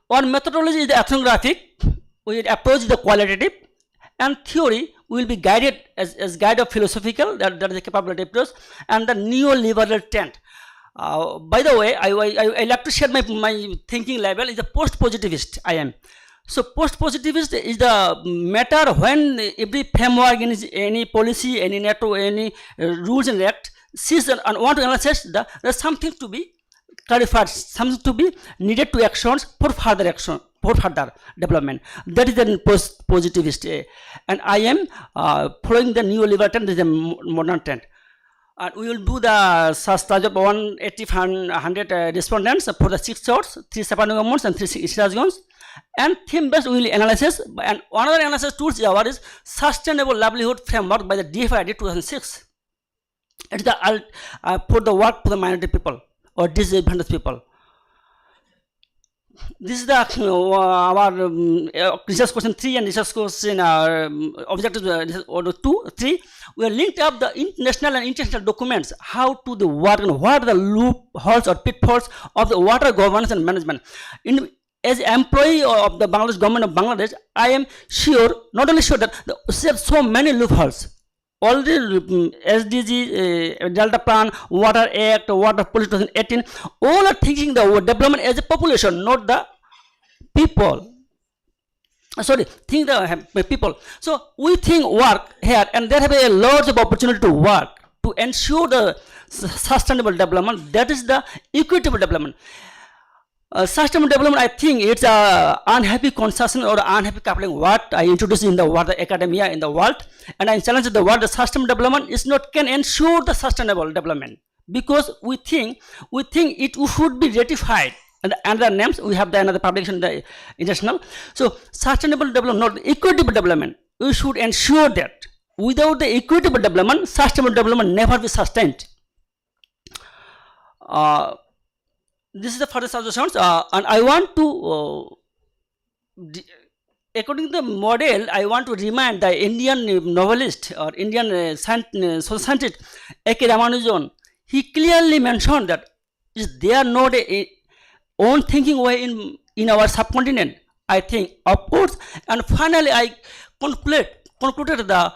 Our methodology is the ethnographic. We approach the qualitative, and theory will be guided as guide of philosophical, that is the capability approach, and the neoliberal trend. By the way, I like to share my thinking level is a post-positivist. I am. So post-positivist is the matter when every framework, any policy, any NATO, any rules and act sees and want to analyze there's something to be clarified, something to be needed to actions for further action, for further development. That is the post-positivist. And I am following the neoliberal trend, the modern trend. And we will do the study of 100 respondents for the 6 chords, 3 Chapanabangons and 3 Sirajganj. And theme based we will analysis, and another analysis tools is sustainable livelihood framework by the DFID 2006. It's the for the work for the minority people or disadvantaged people. This is the our research question 3 and research question objective 3. We are linked up the national and international documents how to the work and what are the loopholes or pitfalls of the water governance and management. As employee of the Bangladesh government of Bangladesh, I am sure, not only sure that there are so many loopholes. All the SDG, Delta Plan, Water Act, Water Policy 2018, all are thinking the development as a population, not the people. Sorry, think the people. So we think work here, and there have a lot of opportunity to work to ensure the sustainable development. That is the equitable development. Sustainable development, I think it's a unhappy consumption or unhappy coupling what I introduced in the water academia in the world, and I challenge the world. The sustainable development is not can ensure the sustainable development, because we think it should be ratified. And other names we have the another publication the international. So sustainable development, not equitable development. We should ensure that without the equitable development, sustainable development never be sustained. This is the further suggestions, and I want to, according to the model, I want to remind the Indian novelist or Indian social scientist A.K. Ramanujan. He clearly mentioned that is there not a own thinking way in our subcontinent? I think, of course, and finally I concluded the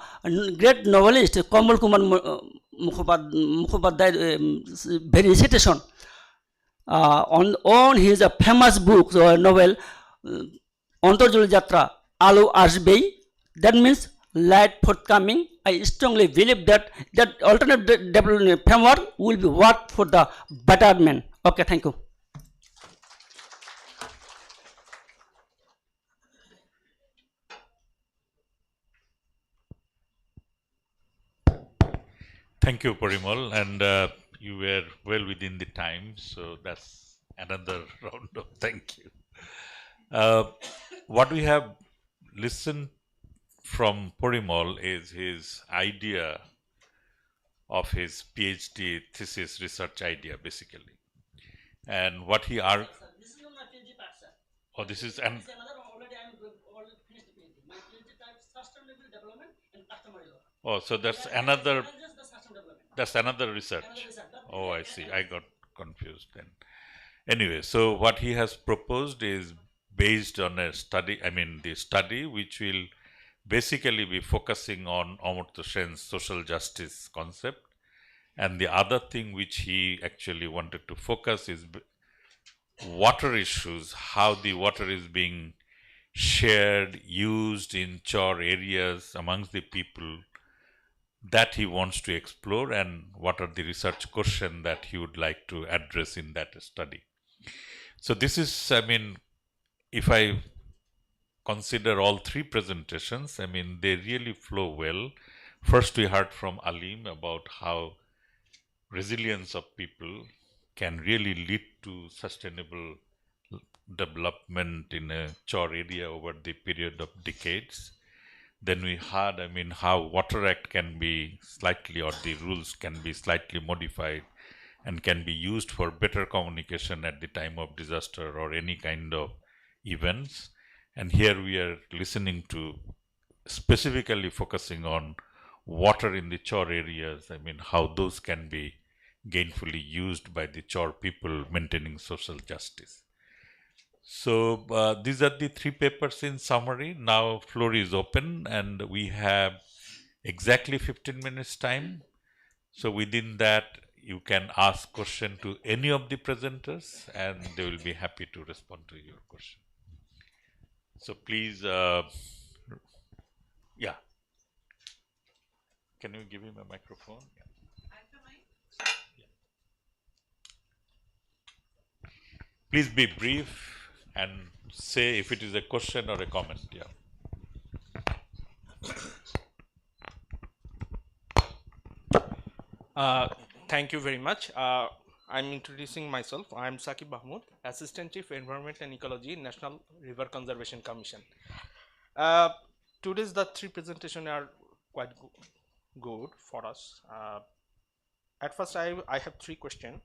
great novelist Kamal Kumar Mukhopadhyay very citation on his famous book or novel Antarjul Jatra Alo Ashbei, that means light forthcoming. I strongly believe that alternate development framework will be work for the betterment. Okay, thank you. Thank you, Parimal, and you were well within the time, so that's another round of thank you. What we have listened from Parimal is his idea of his PhD thesis research idea, basically, and what he argued. This is not my PhD part, sir. Oh, this is and Already I am already finished the PhD. My PhD type is sustainable development and customer law. oh, so that's another. Just the sustainable development. That's another research. Another research. Oh, I see. I got confused then. Anyway, so what he has proposed is based on a study, the study which will basically be focusing on Amartya Sen's social justice concept. And the other thing which he actually wanted to focus is water issues, how the water is being shared, used in chore areas amongst the people, that he wants to explore, and what are the research questions that he would like to address in that study. So this is, if I consider all three presentations, they really flow well. First, we heard from Alim about how resilience of people can really lead to sustainable development in a chore area over the period of decades. Then we heard, how Water Act can be slightly, or the rules can be slightly modified and can be used for better communication at the time of disaster or any kind of events. And here we are listening to specifically focusing on water in the chore areas, how those can be gainfully used by the chore people maintaining social justice. So these are the three papers in summary. Now floor is open and we have exactly 15 minutes time. So within that you can ask question to any of the presenters and they will be happy to respond to your question. So please, yeah. Can you give him a microphone? Yeah. Please be brief and say if it is a question or a comment. Yeah. Thank you very much. I'm introducing myself. I'm Saqib Mahmood, Assistant Chief Environment and Ecology, National River Conservation Commission. Today's the three presentations are quite good for us. At first, I have three questions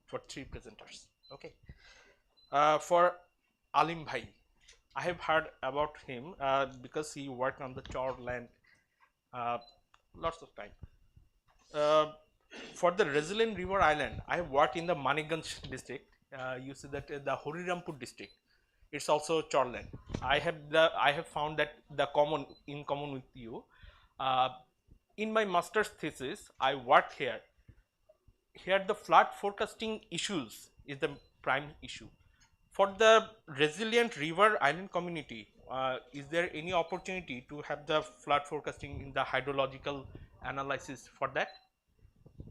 for three presenters. Okay. For Alim Bhai, I have heard about him because he worked on the chore land lots of time. For the resilient river island, I have worked in the Manikganj district. You see that the Horirampur district, it's also chore land. I have found that in common with you. In my master's thesis, I worked here. Here the flood forecasting issues is the prime issue. For the resilient river island community, is there any opportunity to have the flood forecasting in the hydrological analysis for that?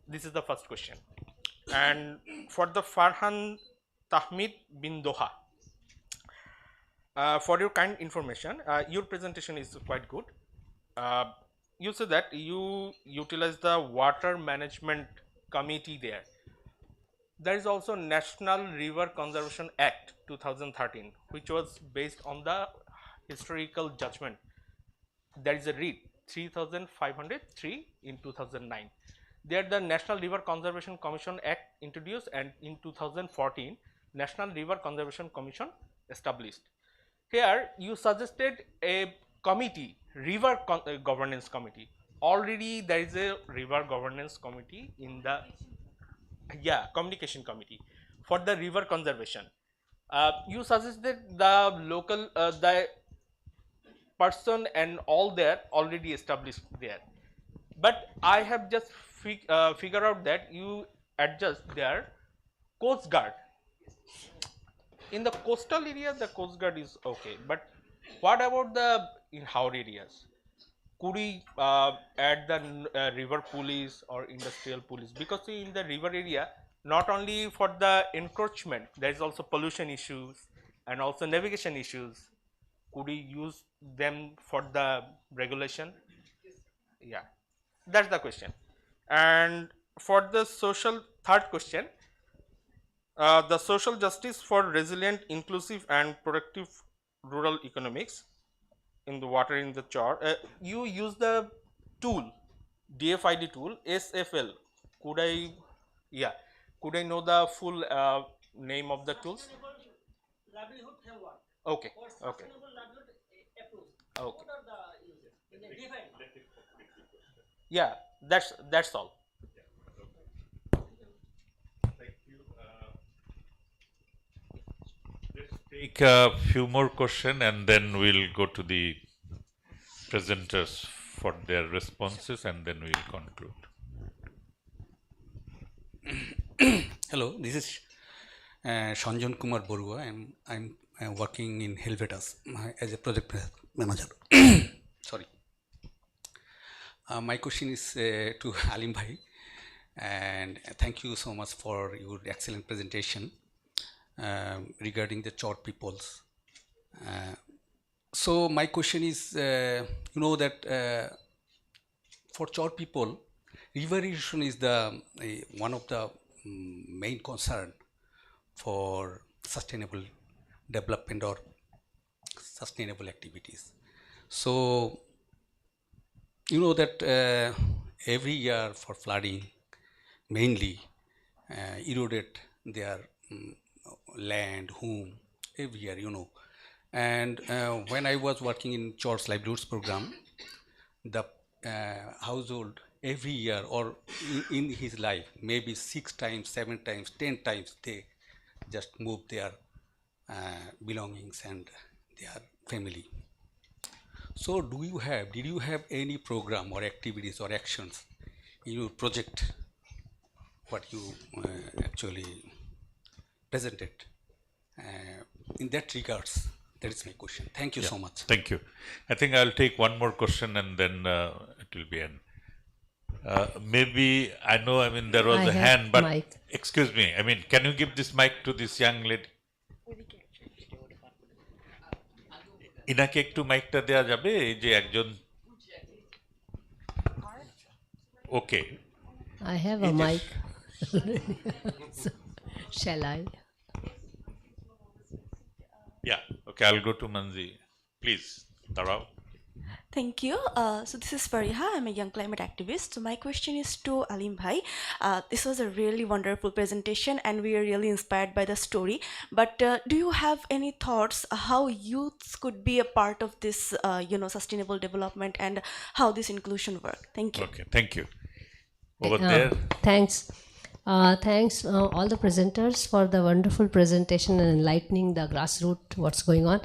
This is the first question. And for the Farhan Tahmid bin Doha, for your kind information, your presentation is quite good. You said that you utilize the water management committee there. There is also National River Conservation Act 2013, which was based on the historical judgment. There is a writ 3503 in 2009. There the National River Conservation Commission Act introduced, and in 2014 National River Conservation Commission established. Here you suggested a committee, governance committee. Already there is a river governance committee in the communication committee for the river conservation. You suggested the local the person and all there already established there, but I have just figure out that you adjust their Coast Guard. In the coastal area the Coast Guard is okay, but what about the in Howrah areas? Could we add the river police or industrial police? Because see, in the river area, not only for the encroachment, there is also pollution issues and also navigation issues. Could we use them for the regulation? Yeah, that's the question. And for the social, third question, the social justice for resilient, inclusive and productive rural economics in the water in the chart. You use the tool, DFID tool, SFL. Could I know the full name of the tools? Livelihood framework. Okay, Or okay, sustainable livelihood approach. okay. What are the uses? In the DFID. Yeah, that's all. Thank you. Let's take a few more questions and then we'll go to the presenters for their responses and then we'll conclude. Hello, this is Sanjan Kumar Borua, and I'm working in Helvetas as a project manager. Sorry. My question is to Alim Bhai, and thank you so much for your excellent presentation regarding the Chor peoples. So my question is, you know that for Chor people, river erosion is the one of the main concern for sustainable development or sustainable activities. So you know that every year for flooding mainly eroded their land, home, every year, you know. And when I was working in Chor's livelihoods program, the household every year or in his life, maybe 6 times, 7 times, 10 times, they just move their belongings and their family. So did you have any program or activities or actions in your project, what you actually presented in that regards? That is my question. Thank you so much. Thank you. I think I'll take one more question and then it will be end. Maybe, I know, there was a hand, but mic. Excuse me, can you give this mic to this young lady? ইনাকে একটু মাইকটা দেয়া যাবে, এই যে একজন, ওকে, I have a mic. So, shall I? Yeah, okay, I'll go to Manzi. Please, Tarao. Thank you. So this is Fariha. I'm a young climate activist. So my question is to Alim Bhai. This was a really wonderful presentation and we are really inspired by the story. But do you have any thoughts how youths could be a part of this, sustainable development and how this inclusion work? Thank you. Okay, thank you. Over there. Thanks. Thanks all the presenters for the wonderful presentation and enlightening the grassroots what's going on.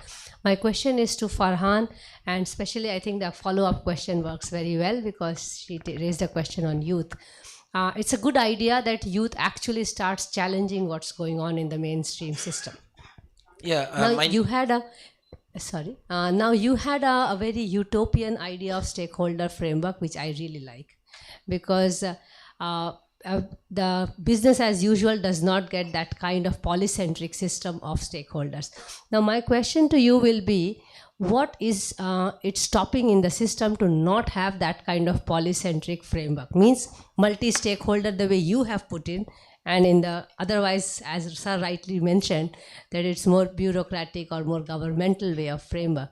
My question is to Farhan, and especially I think the follow-up question works very well because she raised a question on youth. It's a good idea that youth actually starts challenging what's going on in the mainstream system. Yeah, Now you had a very utopian idea of stakeholder framework, which I really like, because the business as usual does not get that kind of polycentric system of stakeholders. Now my question to you will be, what is it stopping in the system to not have that kind of polycentric framework? Means multi-stakeholder the way you have put in, and in the otherwise, as Sir rightly mentioned, that it's more bureaucratic or more governmental way of framework.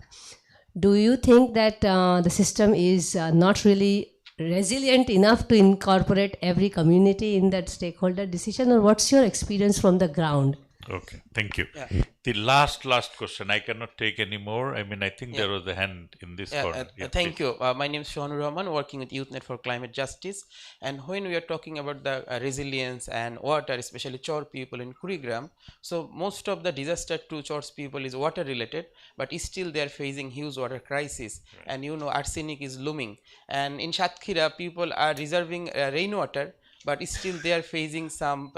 Do you think that the system is not really resilient enough to incorporate every community in that stakeholder decision, or what's your experience from the ground? Okay, thank you. Yeah. The last question, I cannot take any more. I mean, I think there Yeah. was a hand in this Yeah, corner. thank you. My name is Shohanur Rahman, working with YouthNet for Climate Justice. And when we are talking about the resilience and water, especially Chor people in Kurigram, so most of the disaster to Chor's people is water related, but still they are facing huge water crisis. Right. And you know, arsenic is looming. And in Shatkhira, people are reserving rainwater, but still they are facing some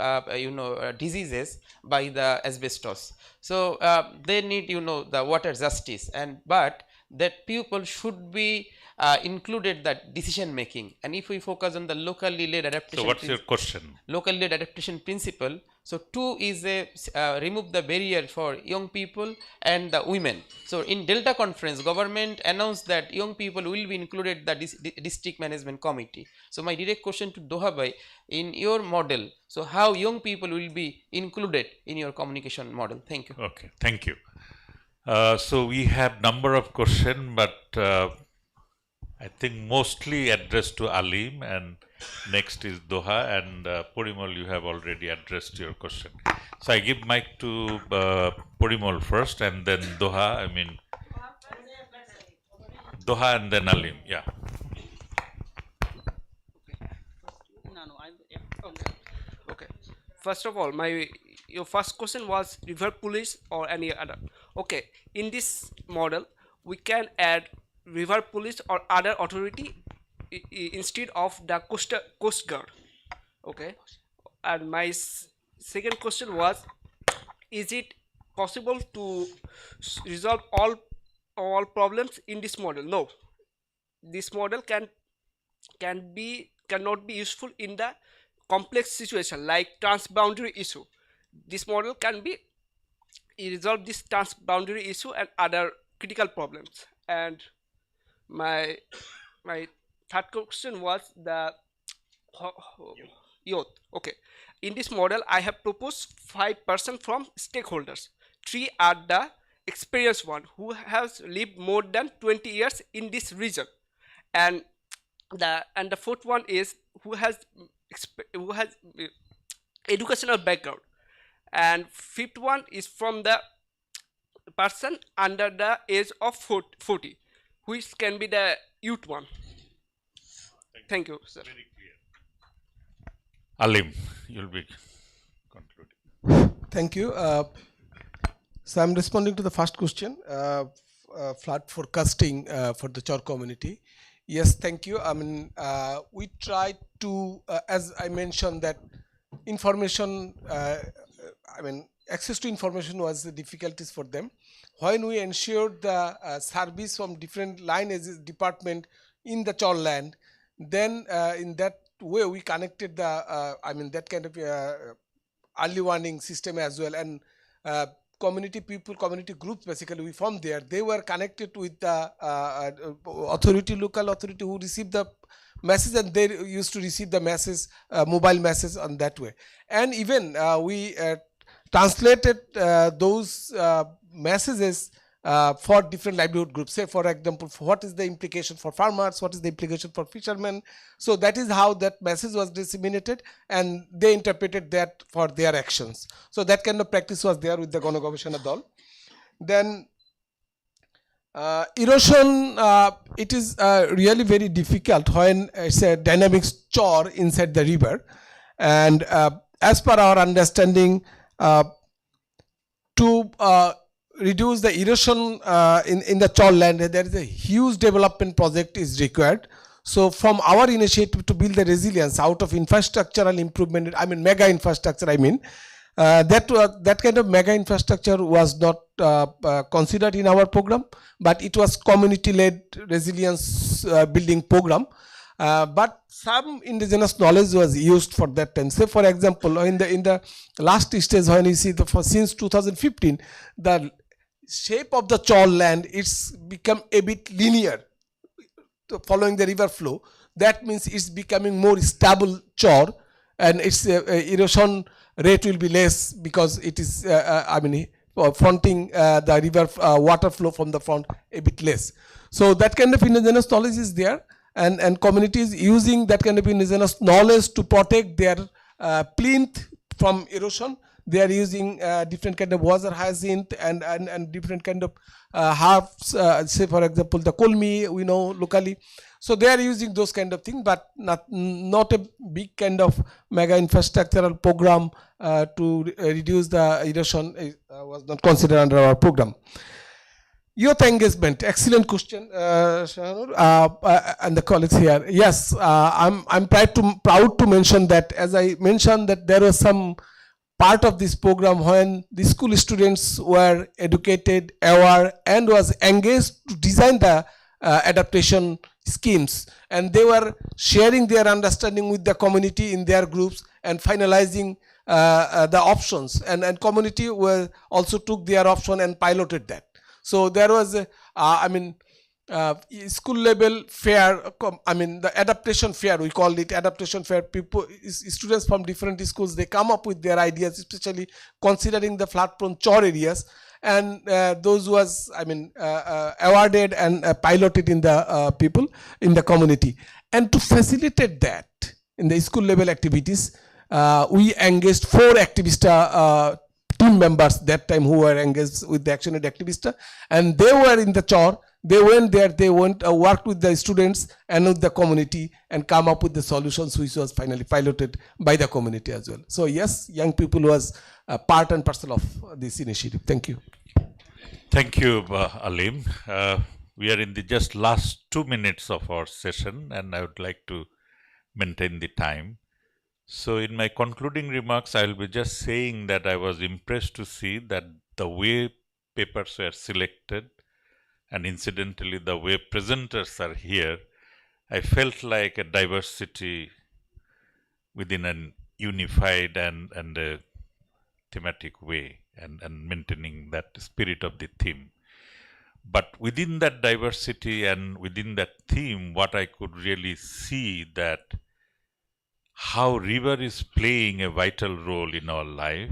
diseases by the asbestos. So they need the water justice, and but that people should be included that decision making. And if we focus on the locally led adaptation, So what's your question? locally led adaptation principle, so two is a remove the barrier for young people and the women. So in Delta conference, government announced that young people will be included the district management committee. So my direct question to Doha bhai, in your model, so how young people will be included in your communication model? Thank you. Okay, thank you. So we have number of questions, but I think mostly addressed to Alim, and next is Doha, and Porimal, you have already addressed your question. So I give mic to Porimal first, and then Doha, Doha and then Alim, yeah. Okay. First of all, your first question was river police or any other. Okay. In this model, we can add river police or other authority instead of the coast guard. Okay. And my second question was, is it possible to resolve all problems in this model? No. This model cannot be useful in the complex situation like transboundary issue. This model can be resolve this transboundary issue and other critical problems. And my third question was the youth. Okay, in this model I have proposed 5% from stakeholders. 3 are the experienced one who has lived more than 20 years in this region, and the fourth one is who has educational background, and fifth one is from the person under the age of 40, which can be the youth one. Thank you, sir. Very clear. Alim, you'll be concluding. Thank you. So I'm responding to the first question, flood forecasting for the Chor community. Yes, thank you. I mean, we try to, as I mentioned, that information, access to information was the difficulties for them. When we ensured the service from different line department in the Chor land, then in that way we connected the, that kind of early warning system as well, and community people, community groups basically we formed there. They were connected with the local authority who received the message, and they used to receive the message, mobile message on that way. And even we translated those messages for different livelihood groups. Say for example, what is the implication for farmers, what is the implication for fishermen. So that is how that message was disseminated, and they interpreted that for their actions. So that kind of practice was there with the Gana Gobeshona Dal. Then erosion, it is really very difficult when it's a dynamic chore inside the river, and as per our understanding, to reduce the erosion in the Chor land, there is a huge development project is required. So from our initiative to build the resilience out of infrastructural improvement, mega infrastructure, that kind of mega infrastructure was not considered in our program, but it was community-led resilience building program. But some indigenous knowledge was used for that time. Say for example, in the last stage, when you see since 2015, the shape of the Chor land, it's become a bit linear following the river flow. That means it's becoming more stable Chor, and its erosion rate will be less because it is fronting the river water flow from the front a bit less. So that kind of indigenous knowledge is there, and communities using that kind of indigenous knowledge to protect their plinth from erosion. They are using different kind of water hyacinth and different kind of herbs, say for example the kolmi we know locally. So they are using those kind of things, but not a big kind of mega infrastructural program to reduce the erosion was not considered under our program. Youth engagement, excellent question, Shahanur, and the colleagues here. Yes, I'm proud to mention that, as I mentioned, that there was some part of this program when the school students were educated, aware, and was engaged to design the adaptation schemes, and they were sharing their understanding with the community in their groups and finalizing the options, and community were also took their option and piloted that. So there was school level fair, the adaptation fair, we called it adaptation fair. People, students from different schools, they come up with their ideas, especially considering the flood prone chor areas, and those was awarded and piloted in the people in the community. And to facilitate that in the school level activities, we engaged 4 activist team members that time who were engaged with the Action Aid activist, and they were in the chor. They went there, they worked with the students and with the community and come up with the solutions, which was finally piloted by the community as well. So yes, young people was part and parcel of this initiative. Thank you. Thank you, Alim. We are in the just last 2 minutes of our session, and I would like to maintain the time. So in my concluding remarks, I will be just saying that I was impressed to see that the way papers were selected, and incidentally the way presenters are here, I felt like a diversity within an unified and a thematic way, and maintaining that spirit of the theme. But within that diversity and within that theme, what I could really see that how river is playing a vital role in our life,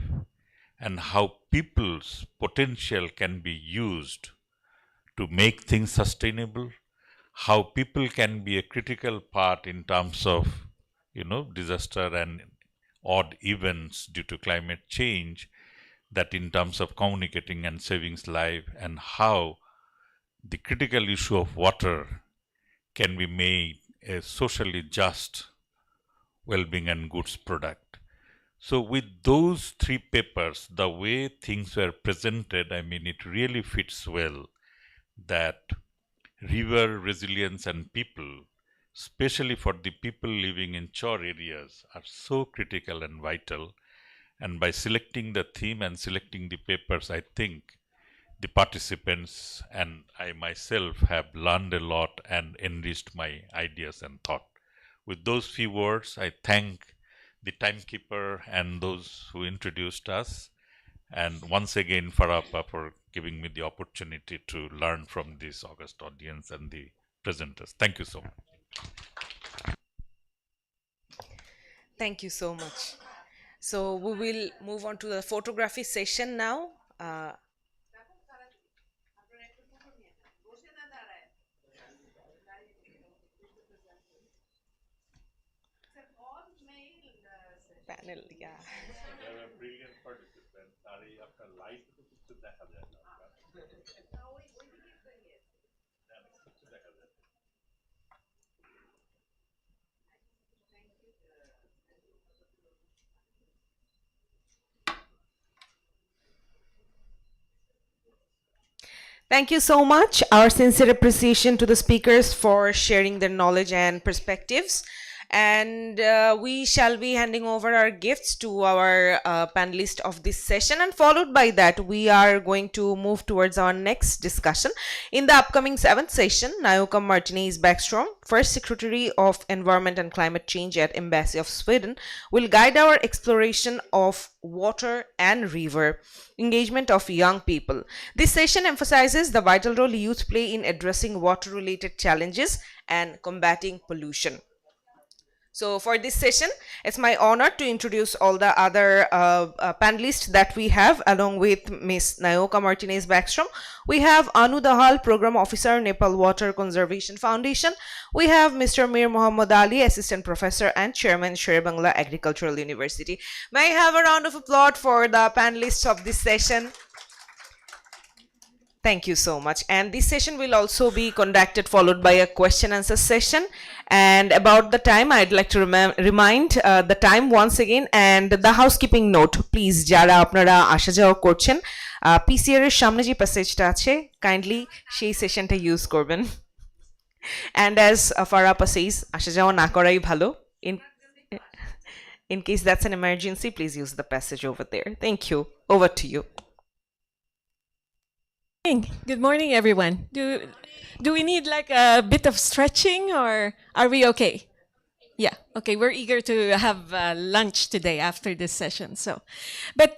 and how people's potential can be used to make things sustainable, how people can be a critical part in terms of, disaster and odd events due to climate change, that in terms of communicating and saving life, and how the critical issue of water can be made a socially just well-being and goods product. So with those 3 papers, the way things were presented, it really fits well that river resilience and people, especially for the people living in chor areas, are so critical and vital. And by selecting the theme and selecting the papers, I think the participants and I myself have learned a lot and enriched my ideas and thought. With those few words, I thank the timekeeper and those who introduced us, and once again Farapa for giving me the opportunity to learn from this august audience and the presenters. Thank you so much. Thank you so much. So we will move on to the photography session now. Panel, yeah. There were brilliant participants. After light দেখা যায় না। Thank you so much. Our sincere appreciation to the speakers for sharing their knowledge and perspectives. And we shall be handing over our gifts to our panelists of this session, and followed by that we are going to move towards our next discussion. In the upcoming 7th session, Naoka Martinez Backstrom, First Secretary of Environment and Climate Change at Embassy of Sweden, will guide our exploration of water and river engagement of young people. This session emphasizes the vital role youth play in addressing water-related challenges and combating pollution. So for this session, it's my honor to introduce all the other panelists that we have, along with Ms. Nayoka Martinez Backstrom. We have Anu Dahal, Program Officer, Nepal Water Conservation Foundation. We have Mr. Mir Muhammad Ali, Assistant Professor and Chairman, Sher-Bangla Agricultural University. May I have a round of applause for the panelists of this session? Thank you so much. And this session will also be conducted followed by a question answer session. And about the time, I'd like to remind the time once again and the housekeeping note. Please, jara apnara asha jawa korchen, PCR এর সামনে যে প্যাসেজটা আছে, kindly সেই সেশনটা use করবেন। And as Farapa says, asha jawa na korai bhalo. In case that's an emergency, please use the passage over there. Thank you. Over to you. Good morning, everyone. Do we need like a bit of stretching, or are we okay? Yeah, okay. We're eager to have lunch today after this session. But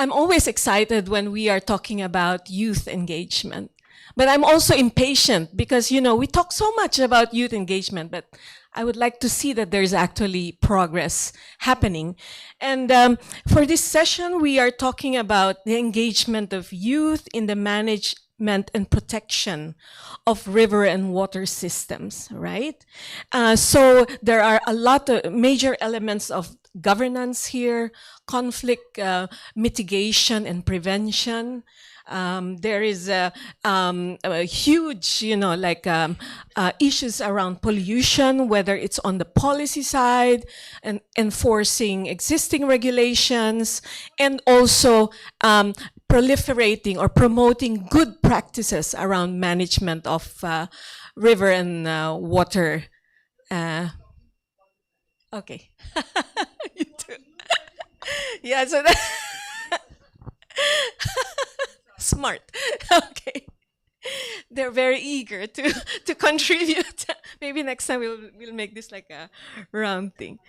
I'm always excited when we are talking about youth engagement. But I'm also impatient because, you know, we talk so much about youth engagement, but I would like to see that there's actually progress happening. And for this session, we are talking about the engagement of youth in the management and protection of river and water systems, right? So there are a lot of major elements of governance here, conflict mitigation and prevention. There is a huge, you know, like issues around pollution, whether it's on the policy side and enforcing existing regulations, and also proliferating or promoting good practices around management of river and water. Okay. You too. Yeah, so that smart. Okay. They're very eager to contribute. Maybe next time we'll make this like a round thing.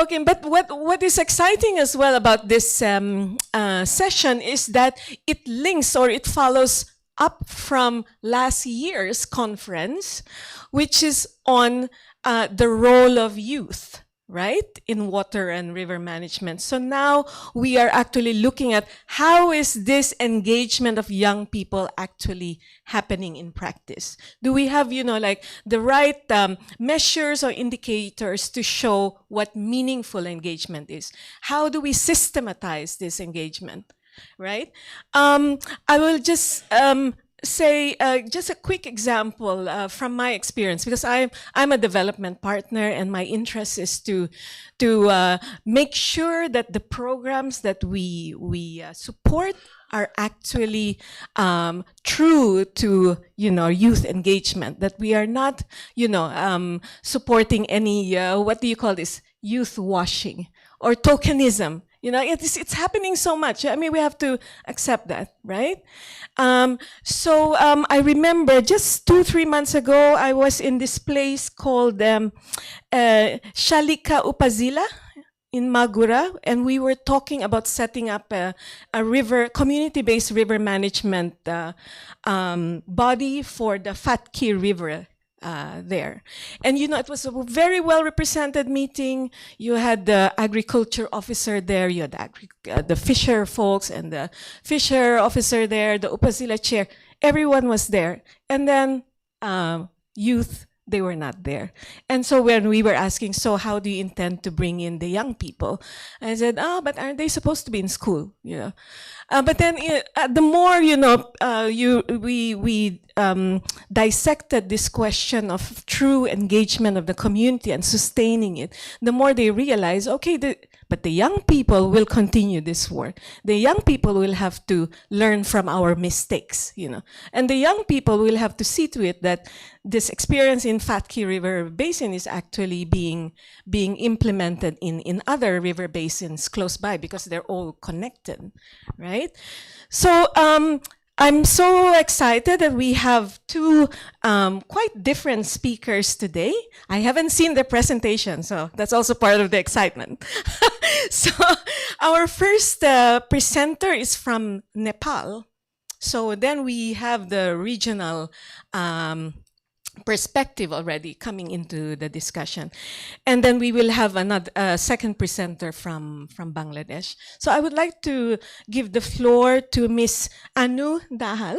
Okay, but what is exciting as well about this session is that it links or it follows up from last year's conference, which is on the role of youth, right, in water and river management. So now we are actually looking at how is this engagement of young people actually happening in practice? Do we have, you know, like the right measures or indicators to show what meaningful engagement is? How do we systematize this engagement, right? I will just say just a quick example from my experience, because I'm a development partner and my interest is to make sure that the programs that we support are actually true to, you know, youth engagement, that we are not, you know, supporting any, what do you call this, youth washing or tokenism. You know, it's happening so much. I mean, we have to accept that, right? I remember just 2-3 months ago, I was in this place called Shalika Upazila in Magura, and we were talking about setting up a river, community-based river management body for the Fatki River there. And, you know, it was a very well represented meeting. You had the agriculture officer there, you had the fisher folks and the fisher officer there, the Upazila chair, everyone was there. And then youth, they were not there. And so when we were asking, so how do you intend to bring in the young people? I said, but aren't they supposed to be in school? You know, but then the more, you know, we dissected this question of true engagement of the community and sustaining it, the more they realize, okay, but the young people will continue this work. The young people will have to learn from our mistakes, you know, and the young people will have to see to it that this experience in Fatki River Basin is actually being implemented in other river basins close by, because they're all connected, right? So I'm so excited that we have two quite different speakers today. I haven't seen their presentation, so that's also part of the excitement. So our first presenter is from Nepal. So then we have the regional perspective already coming into the discussion. And then we will have another second presenter from Bangladesh. So I would like to give the floor to Ms. Anu Dahal,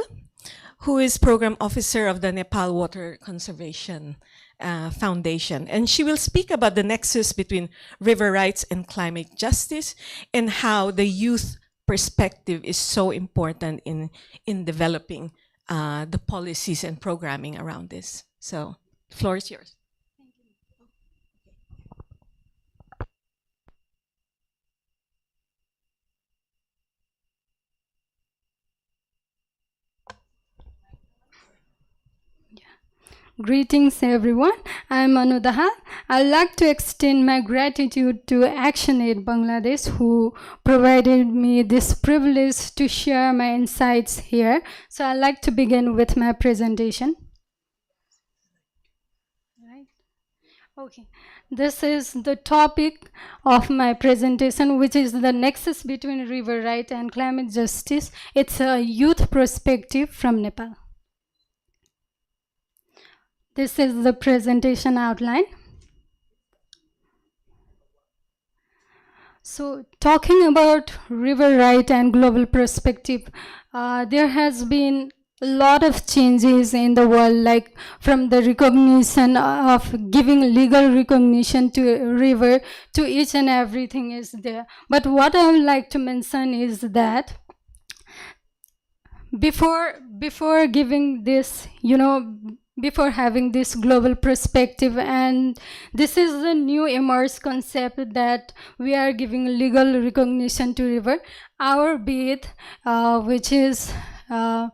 who is Program Officer of the Nepal Water Conservation Foundation. And she will speak about the nexus between river rights and climate justice and how the youth perspective is so important in developing the policies and programming around this. So, the floor is yours. Greetings everyone, I am Anu Dahal. I'd like to extend my gratitude to ActionAid Bangladesh who provided me this privilege to share my insights here. So I'd like to begin with my presentation. Okay, this is the topic of my presentation, which is the nexus between river right and climate justice. It's a youth perspective from Nepal. This is the presentation outline. So talking about river right and global perspective, there has been a lot of changes in the world, like from the recognition of giving legal recognition to a river to each and everything is there. But what I would like to mention is that before giving this, before having this global perspective, and this is the new emerged concept that we are giving legal recognition to river. Our Ved, which is our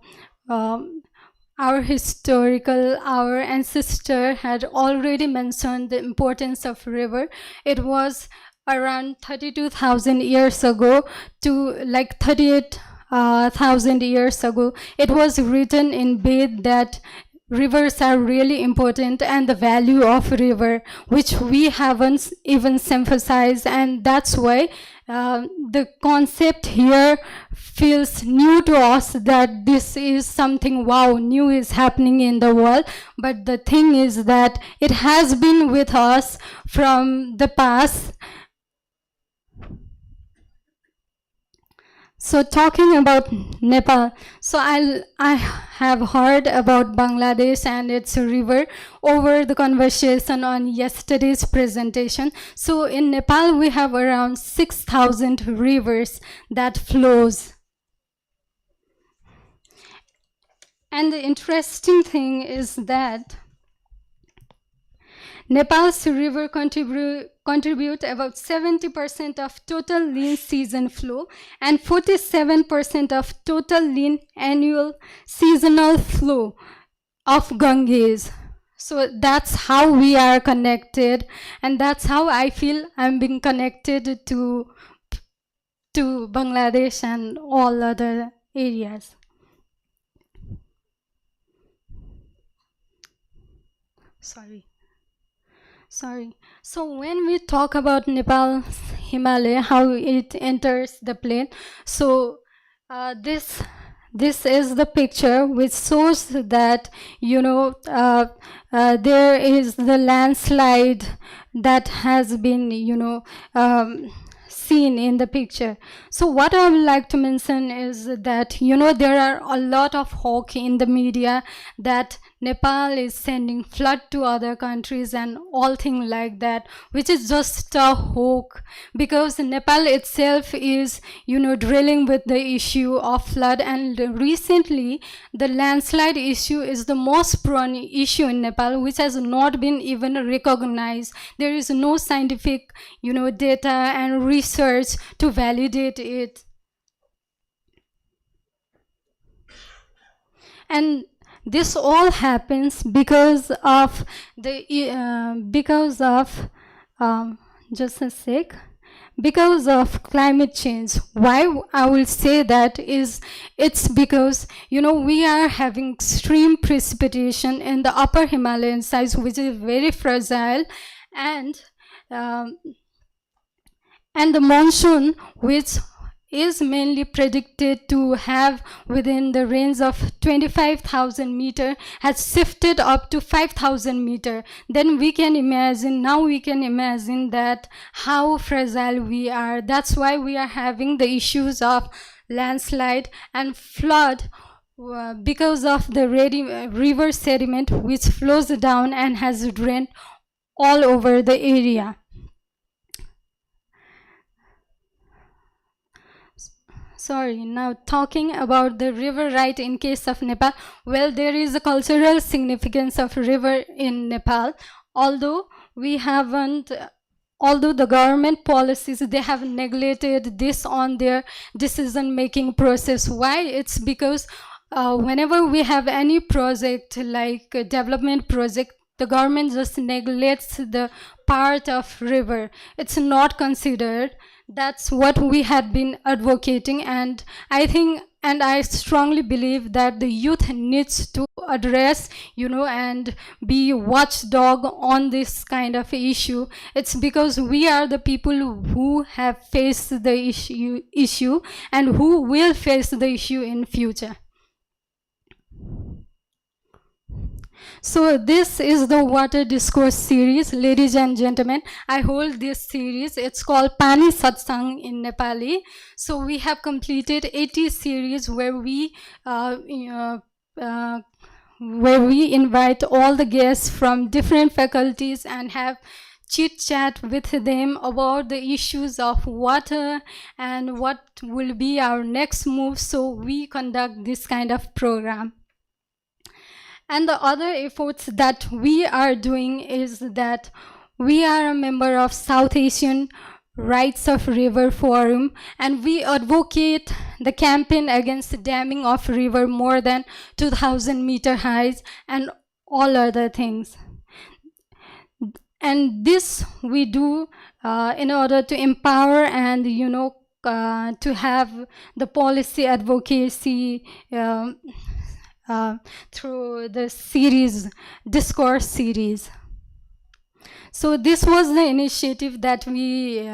ancestor had already mentioned the importance of river. It was around 32,000 years ago to like 38,000 years ago. It was written in Ved that rivers are really important and the value of river, which we haven't even emphasized, and that's why the concept here feels new to us, that this is something wow, new is happening in the world. But the thing is that it has been with us from the past. So talking about Nepal, so I have heard about Bangladesh and its river over the conversation on yesterday's presentation. So in Nepal, we have around 6,000 rivers that flows. And the interesting thing is that Nepal's river contribute about 70% of total lean season flow and 47% of total lean annual seasonal flow of Ganges. So that's how we are connected, and that's how I feel I'm being connected to Bangladesh and all other areas. Sorry. So when we talk about Nepal's Himalaya, how it enters the plain, so this is the picture which shows that there is the landslide that has been seen in the picture. So what I would like to mention is that there are a lot of talk in the media that Nepal is sending flood to other countries and all things like that, which is just a hoax, because Nepal itself is dealing with the issue of flood, and recently the landslide issue is the most prone issue in Nepal, which has not been even recognized. There is no scientific data and research to validate it. And this all happens because of because of climate change. Why I will say that is, it's because we are having extreme precipitation in the upper Himalayan sides, which is very fragile, and the monsoon, which is mainly predicted to have within the range of 25,000 meter has shifted up to 5,000 meter, then we can imagine that how fragile we are. That's why we are having the issues of landslide and flood because of the river sediment which flows down and has drained all over the area. Sorry, now talking about the river right in case of Nepal, well, there is a cultural significance of river in Nepal, although the government policies, they have neglected this on their decision-making process. Why? It's because whenever we have any project like a development project, the government just neglects the part of river. It's not considered. That's what we had been advocating, and I strongly believe that the youth needs to address, and be watchdog on this kind of issue. It's because we are the people who have faced the issue and who will face the issue in future. So this is the water discourse series, ladies and gentlemen. I hold this series. It's called Pani Satsang in Nepali. So we have completed 80 series where we invite all the guests from different faculties and have chit chat with them about the issues of water and what will be our next move. So we conduct this kind of program. And the other efforts that we are doing is that we are a member of South Asian Rights of River Forum, and we advocate the campaign against damming of river more than 2,000 meter highs and all other things. And this we do in order to empower and, to have the policy advocacy through the series, discourse series. So this was the initiative that we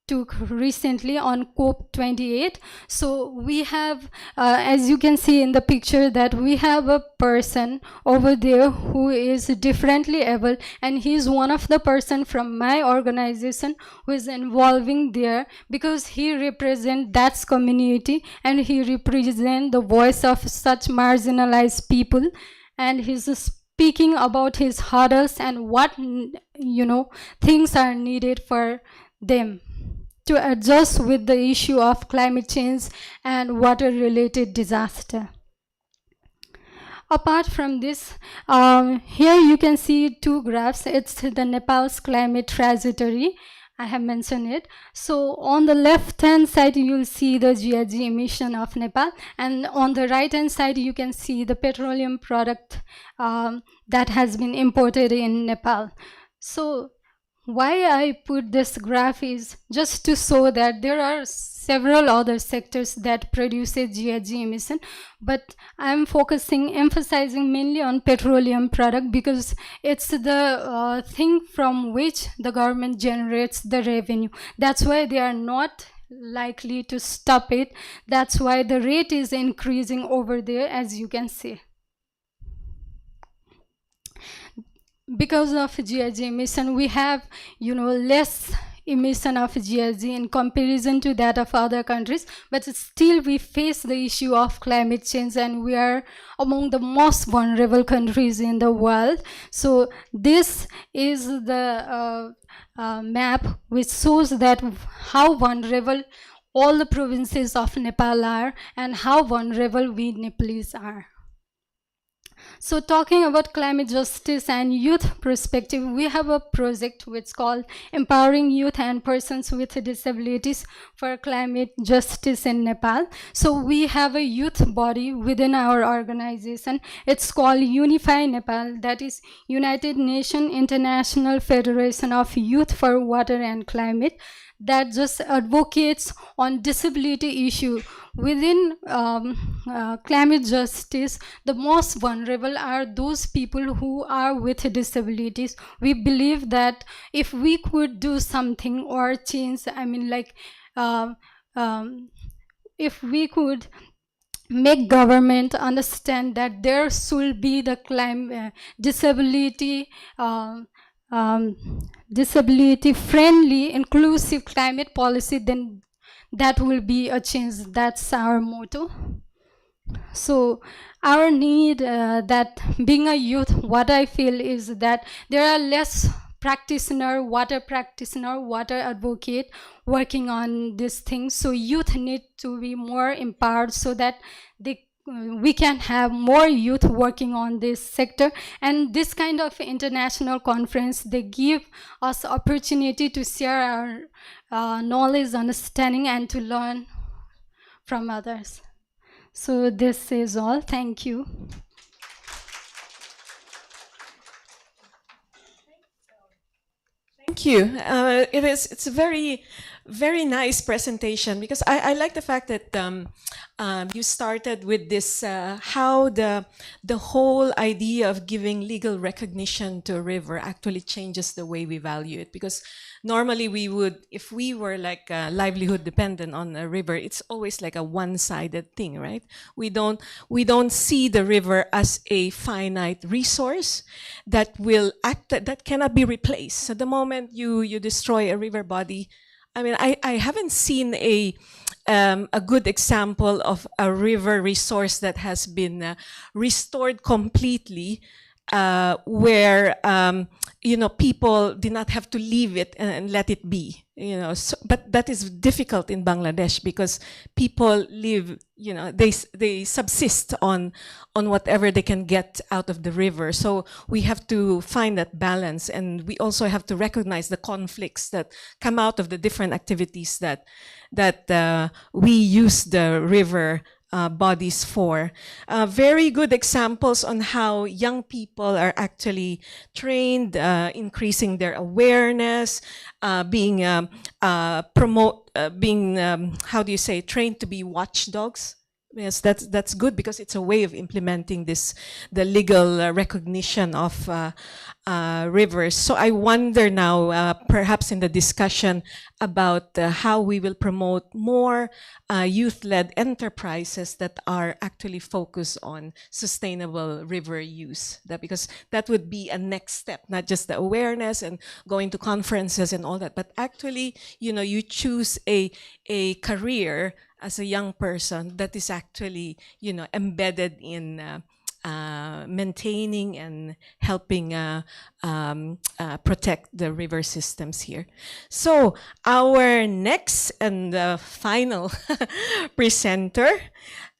took recently on COP28. So we have, as you can see in the picture, that we have a person over there who is differently able, and he's one of the person from my organization who is involving there because he represents that community and he represents the voice of such marginalized people, and he's speaking about his hurdles and what things are needed for them to adjust with the issue of climate change and water-related disaster. Apart from this, here you can see two graphs. It's the Nepal's climate trajectory. I have mentioned it. So on the left-hand side, you'll see the GHG emission of Nepal, and on the right-hand side, you can see the petroleum product that has been imported in Nepal. So why I put this graph is just to show that there are several other sectors that produce GHG emission, but I'm emphasizing mainly on petroleum product because it's the thing from which the government generates the revenue. That's why they are not likely to stop it. That's why the rate is increasing over there, as you can see. Because of GHG emission, we have, less emission of GHG in comparison to that of other countries, but still we face the issue of climate change, and we are among the most vulnerable countries in the world. So this is the map which shows that how vulnerable all the provinces of Nepal are and how vulnerable we Nepalese are. So talking about climate justice and youth perspective, we have a project which is called Empowering Youth and Persons with Disabilities for Climate Justice in Nepal. So we have a youth body within our organization. It's called Unify Nepal, that is United Nations International Federation of Youth for Water and Climate. that just advocates on disability issue. Within climate justice, the most vulnerable are those people who are with disabilities. We believe that if we could do something or change, if we could make government understand that there should be the disability friendly inclusive climate policy, then that will be a change. That's our motto. So our need, that being a youth, what I feel is that there are less water advocate working on these things. So youth need to be more empowered so that we can have more youth working on this sector. And this kind of international conference, they give us opportunity to share our knowledge, understanding, and to learn from others. So this is all. Thank you. Thank you. It's a very nice presentation, because I like the fact that you started with this, how the whole idea of giving legal recognition to a river actually changes the way we value it. Because normally we would, if we were like livelihood dependent on a river, it's always like a one-sided thing, right? We don't see the river as a finite resource that will act, that cannot be replaced. So the moment you destroy a river body, I mean, I haven't seen a good example of a river resource that has been restored completely, where people did not have to leave it and let it be. So, but that is difficult in Bangladesh, because people live, they subsist on whatever they can get out of the river. So we have to find that balance, and we also have to recognize the conflicts that come out of the different activities that we use the river bodies for. Very good examples on how young people are actually trained, increasing their awareness, being trained to be watchdogs. Yes, that's good, because it's a way of implementing the legal recognition of rivers. So I wonder now, perhaps in the discussion about how we will promote more youth-led enterprises that are actually focused on sustainable river use. Because that would be a next step, not just the awareness and going to conferences and all that, but actually, you choose a career as a young person that is actually, embedded in maintaining and helping protect the river systems here. So our next and final presenter,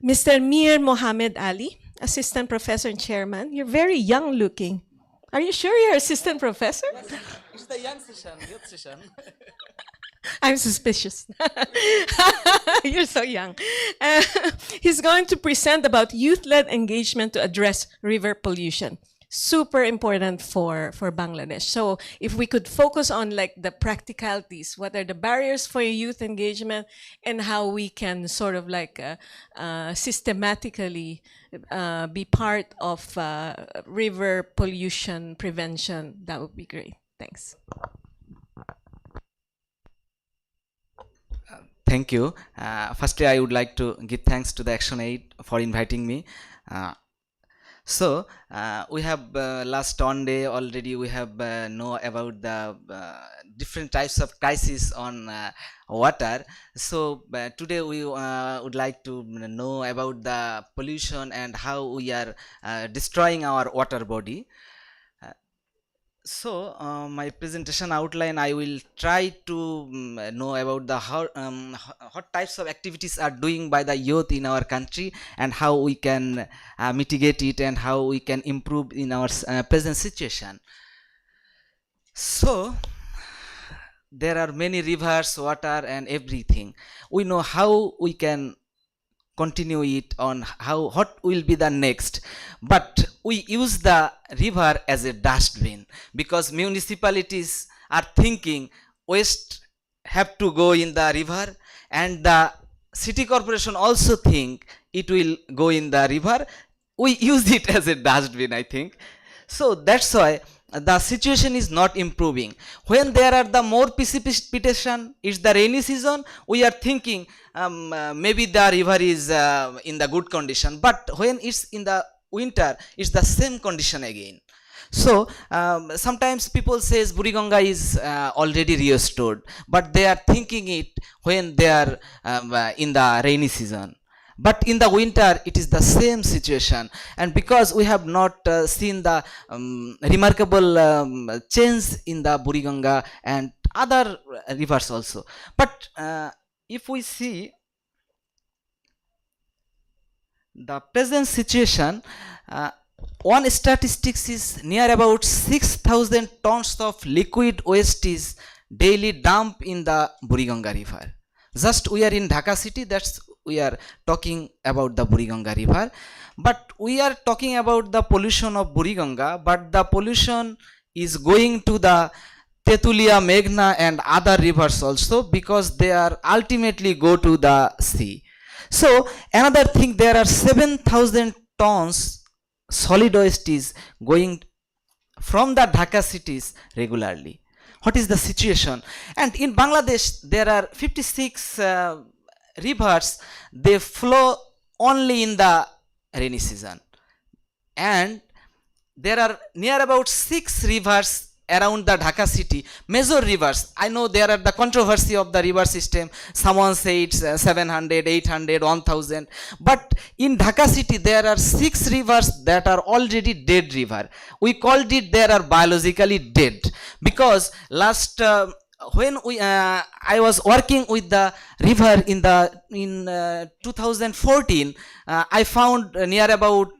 Mr. Mir Mohammed Ali, Assistant Professor and Chairman. You're very young looking. Are you sure you're Assistant Professor? It's the young session, youth session. I'm suspicious. You're so young. He's going to present about youth-led engagement to address river pollution. Super important for Bangladesh. So if we could focus on like the practicalities, what are the barriers for youth engagement, and how we can sort of like systematically be part of river pollution prevention, that would be great. Thanks. Thank you. Firstly, I would like to give thanks to the ActionAid for inviting me. We have last 1 day already we have know about the different types of crisis on water. So today we would like to know about the pollution and how we are destroying our water body. My presentation outline, I will try to know about the what types of activities are doing by the youth in our country, and how we can mitigate it, and how we can improve in our present situation. So there are many rivers, water, and everything. We know how we can continue it on what will be the next, but we use the river as a dustbin, because municipalities are thinking waste have to go in the river, and the city corporation also think it will go in the river. We use it as a dustbin, I think. So that's why the situation is not improving. When there are the more precipitation, it's the rainy season, we are thinking maybe the river is in the good condition, but when it's in the winter, it's the same condition again. So sometimes people says Buriganga is already restored, but they are thinking it when they are in the rainy season. But in the winter, it is the same situation, and because we have not seen the remarkable change in the Buriganga and other rivers also. But if we see the present situation, one statistics is near about 6,000 tons of liquid waste is daily dumped in the Buriganga river. Just we are in Dhaka city, that's we are talking about the Buriganga river, but we are talking about the pollution of Buriganga, but the pollution is going to the Tetulia, Meghna and other rivers also, because they are ultimately go to the sea. So another thing, there are 7,000 tons solid waste is going from the Dhaka cities regularly. What is the situation? And in Bangladesh, there are 56 rivers, they flow only in the rainy season, and there are near about 6 rivers around the Dhaka city, major rivers. I know there are the controversy of the river system, someone says 700, 800, 1000, but in Dhaka city there are 6 rivers that are already dead river. We called it they are biologically dead, because last when I was working with the river in 2014, I found near about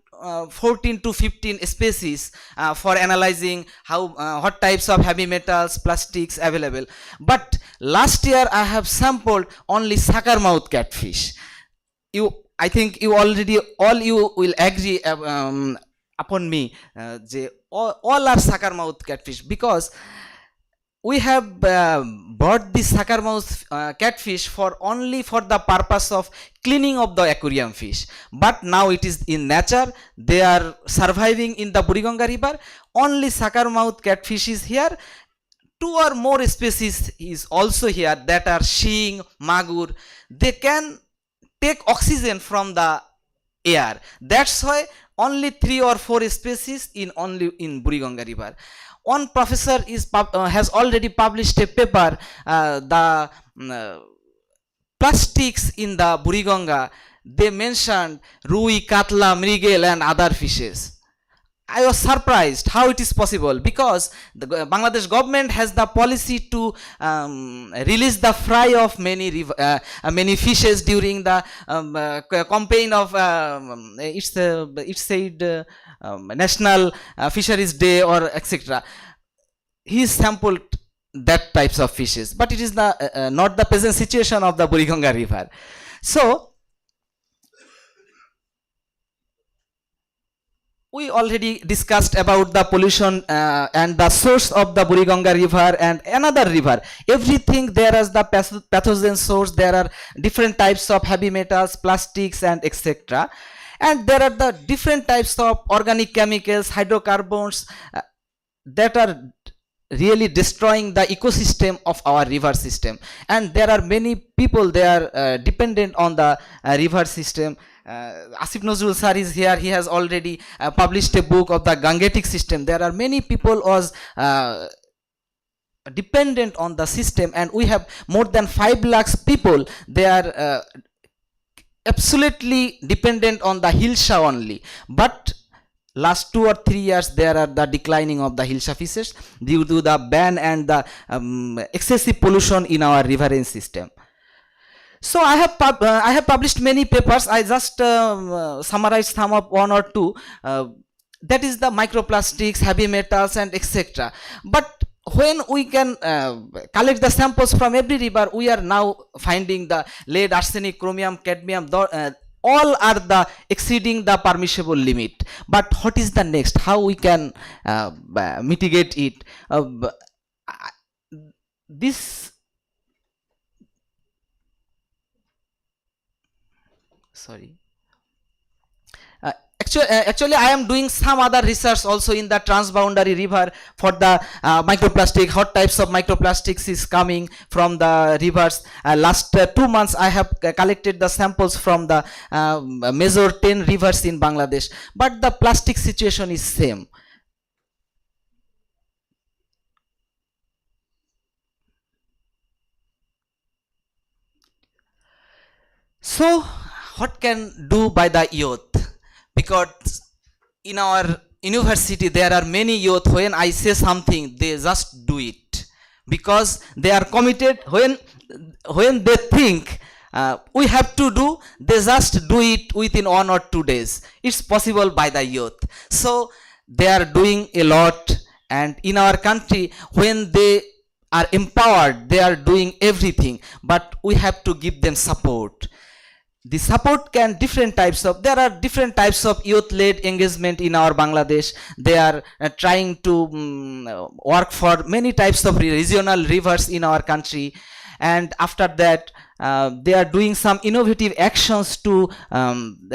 14 to 15 species for analyzing how what types of heavy metals, plastics available. But last year I have sampled only sucker mouth catfish. I think you already all you will agree upon me. All are sucker mouth catfish, because we have bought the sucker mouth catfish for only for the purpose of cleaning of the aquarium fish. But now it is in nature, they are surviving in the Buriganga river. Only sucker mouth catfish is here. 2 or more species is also here, that are shing, magur. They can take oxygen from the air. That's why only 3 or 4 species only in Buriganga river. One professor has already published a paper, the plastics in the Buriganga. They mentioned rui, katla, mrigel and other fishes. I was surprised how it is possible, because the Bangladesh government has the policy to release the fry of many fishes during the campaign of it said National Fisheries Day or etc. He sampled that types of fishes, but it is the not the present situation of the Buriganga river. So we already discussed about the pollution and the source of the Buriganga river and another river. Everything there is the pathogen source. There are different types of heavy metals, plastics and etc. And there are the different types of organic chemicals, hydrocarbons that are really destroying the ecosystem of our river system. And there are many people, they are dependent on the river system. Asif Nazrul sir is here. He has already published a book of the Gangetic system. There are many people was dependent on the system, and we have more than 5 lakhs people. They are absolutely dependent on the Hilsha only. But last 2 or 3 years there are the declining of the Hilsha fishes due to the ban and the excessive pollution in our riverine system. So I have published many papers. I just summarized some of 1 or 2. That is the microplastics, heavy metals and etc. But when we can collect the samples from every river, we are now finding the lead, arsenic, chromium, cadmium, all are the exceeding the permissible limit. But what is the next? How we can mitigate it? This sorry. Actually, I am doing some other research also in the transboundary river for the microplastic. What types of microplastics is coming from the rivers? Last 2 months, I have collected the samples from the major 10 rivers in Bangladesh. But the plastic situation is same. So, what can do by the youth? Because in our university there are many youth, when I say something they just do it because they are committed. When they think we have to do, they just do it within 1 or 2 days. It's possible by the youth. So they are doing a lot, and in our country when they are empowered they are doing everything, but we have to give them support. The support can there are different types of youth-led engagement in our Bangladesh. They are trying to work for many types of regional rivers in our country, and after that they are doing some innovative actions to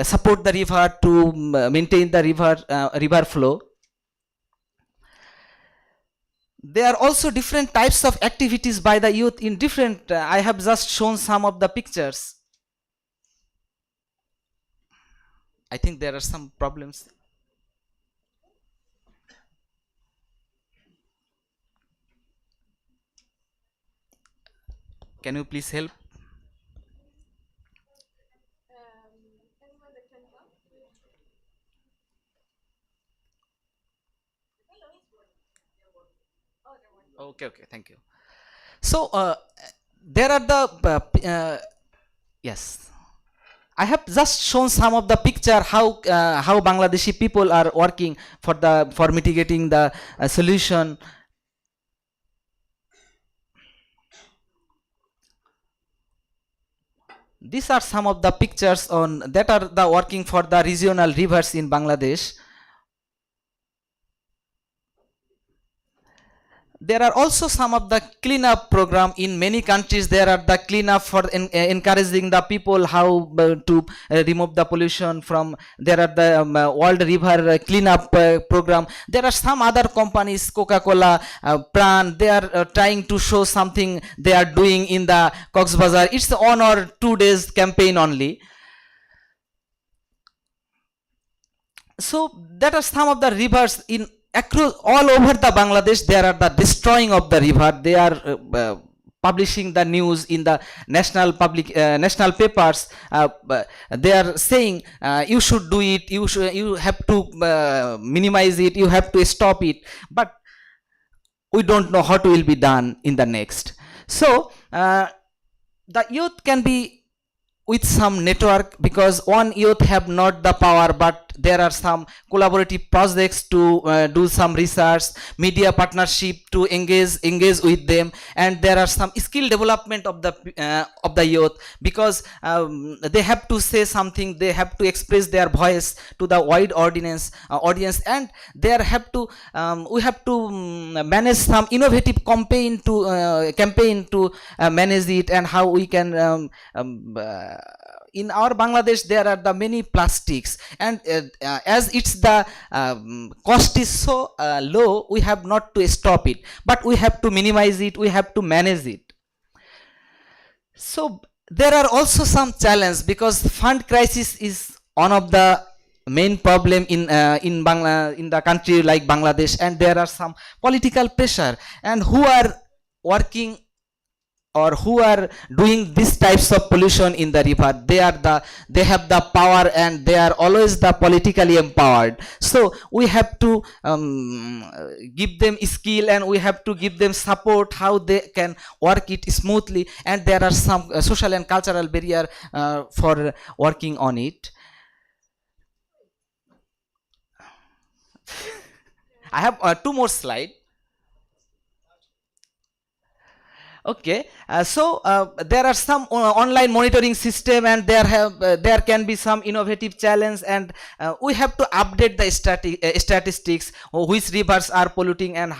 support the river, to maintain the river flow. There are also different types of activities by the youth in different, I have just shown some of the pictures. I think there are some problems. Can you please help? Okay, thank you. So there are the yes. I have just shown some of the picture how Bangladeshi people are working for mitigating the solution. These are some of the pictures that are the working for the regional rivers in Bangladesh. There are also some of the cleanup program in many countries. There are the cleanup for encouraging the people how to remove the pollution from. There are the World River Cleanup program. There are some other companies, Coca-Cola, Pran. They are trying to show something they are doing in the Cox's Bazar. It's 1 or 2 days campaign only. So that are some of the rivers in across all over the Bangladesh. There are the destroying of the river. They are publishing the news in the national papers. They are saying you should do it. You have to minimize it. You have to stop it. But we don't know what will be done in the next. So the youth can be with some network, because one youth have not the power, but there are some collaborative projects to do some research, media partnership to engage with them, and there are some skill development of the youth, because they have to say something, they have to express their voice to the wide audience, and we have to manage some innovative campaign to manage it, and how we can in our Bangladesh there are the many plastics, and as it's the cost is so low, we have not to stop it, but we have to minimize it, we have to manage it. So there are also some challenges, because fund crisis is one of the main problem in the country like Bangladesh, and there are some political pressure, and who are working or who are doing these types of pollution in the river, they have the power, and they are always the politically empowered. So we have to give them skill, and we have to give them support how they can work it smoothly, and there are some social and cultural barrier for working on it. I have 2 more slides. Okay, there are some online monitoring system, and there can be some innovative challenge, and we have to update the statistics, which rivers are polluting and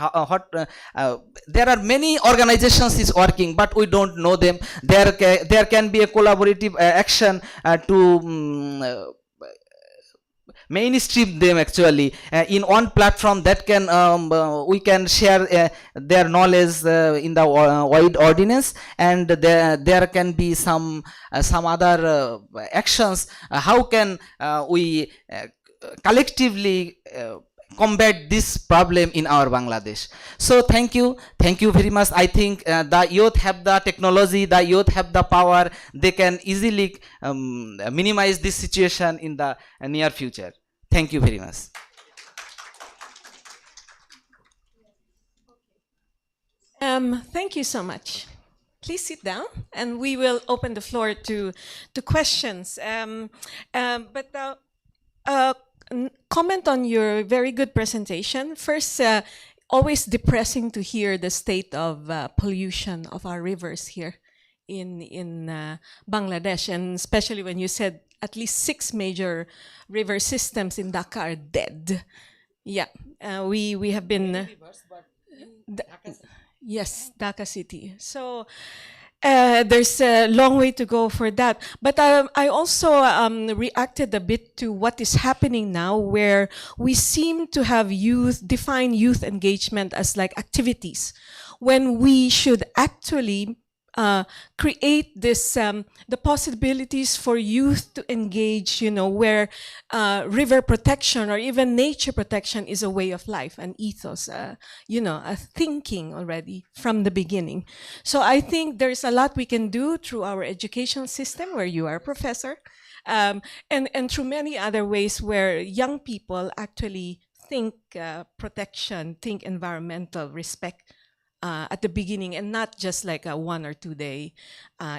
there are many organizations is working, but we don't know them. There can be a collaborative action to mainstream them actually in one platform that can we can share their knowledge in the wide audience, and there can be some other actions. How can we collectively combat this problem in our Bangladesh? So thank you very much. I think the youth have the technology, the youth have the power. They can easily minimize this situation in the near future. Thank you very much. Thank you so much. Please sit down, and we will open the floor to questions. Comment on your very good presentation. First, always depressing to hear the state of pollution of our rivers here in Bangladesh, and especially when you said at least 6 major river systems in Dhaka are dead. Yeah, we have been. Yes, Dhaka city. So there's a long way to go for that. But I also reacted a bit to what is happening now, where we seem to have define youth engagement as like activities, when we should actually create this the possibilities for youth to engage, where river protection or even nature protection is a way of life, an ethos, a thinking already from the beginning. So I think there's a lot we can do through our education system, where you are a professor, and through many other ways where young people actually think protection, think environmental respect at the beginning, and not just like a 1 or 2 day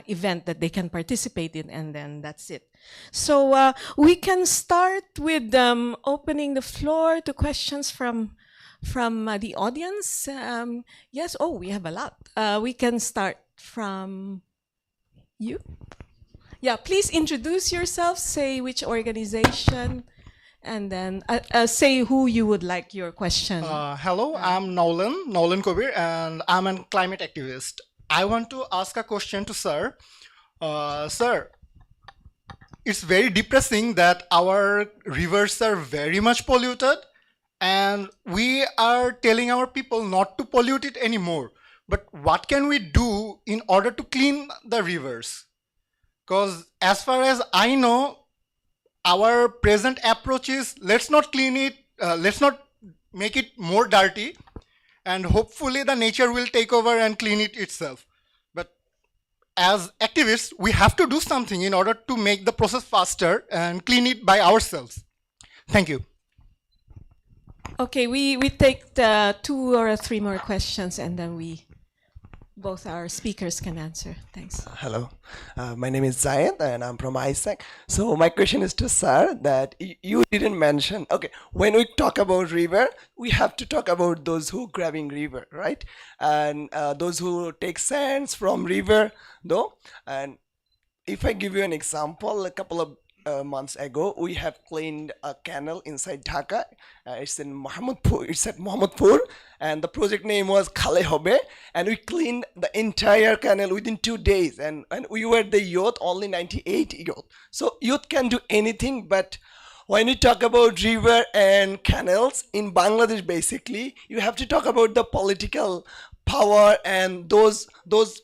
event that they can participate in and then that's it. So we can start with opening the floor to questions from the audience. Yes, we have a lot. We can start from you. Yeah, please introduce yourself, say which organization, and then say who you would like your question. Hello, I'm Nolan Kobir, and I'm a climate activist. I want to ask a question to sir. Sir, it's very depressing that our rivers are very much polluted, and we are telling our people not to pollute it anymore. But what can we do in order to clean the rivers? Because as far as I know, our present approach is let's not clean it, let's not make it more dirty, and hopefully the nature will take over and clean it itself. But as activists, we have to do something in order to make the process faster and clean it by ourselves. Thank you. Okay, we take 2 or 3 more questions, and then both our speakers can answer. Thanks. Hello, my name is Zayed and I'm from ISAC. So my question is to sir that you didn't mention, okay, when we talk about river, we have to talk about those who grabbing river, right? And those who take sands from river though. And if I give you an example, a couple of months ago, we have cleaned a canal inside Dhaka. It's in Mohammedpur. It's at Mohammedpur, and the project name was Khale Hobe. And we cleaned the entire canal within 2 days. And we were the youth, only 98 youth. So youth can do anything, but when you talk about river and canals in Bangladesh, basically, you have to talk about the political power and those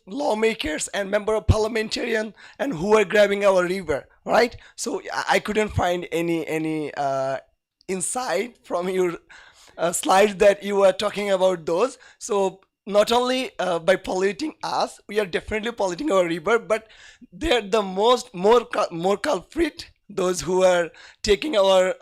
lawmakers and member of parliamentarian and who are grabbing our river, right? So I couldn't find any insight from your slides that you were talking about those. So not only by polluting us, we are definitely polluting our river, but they're the more culprit, those who are taking our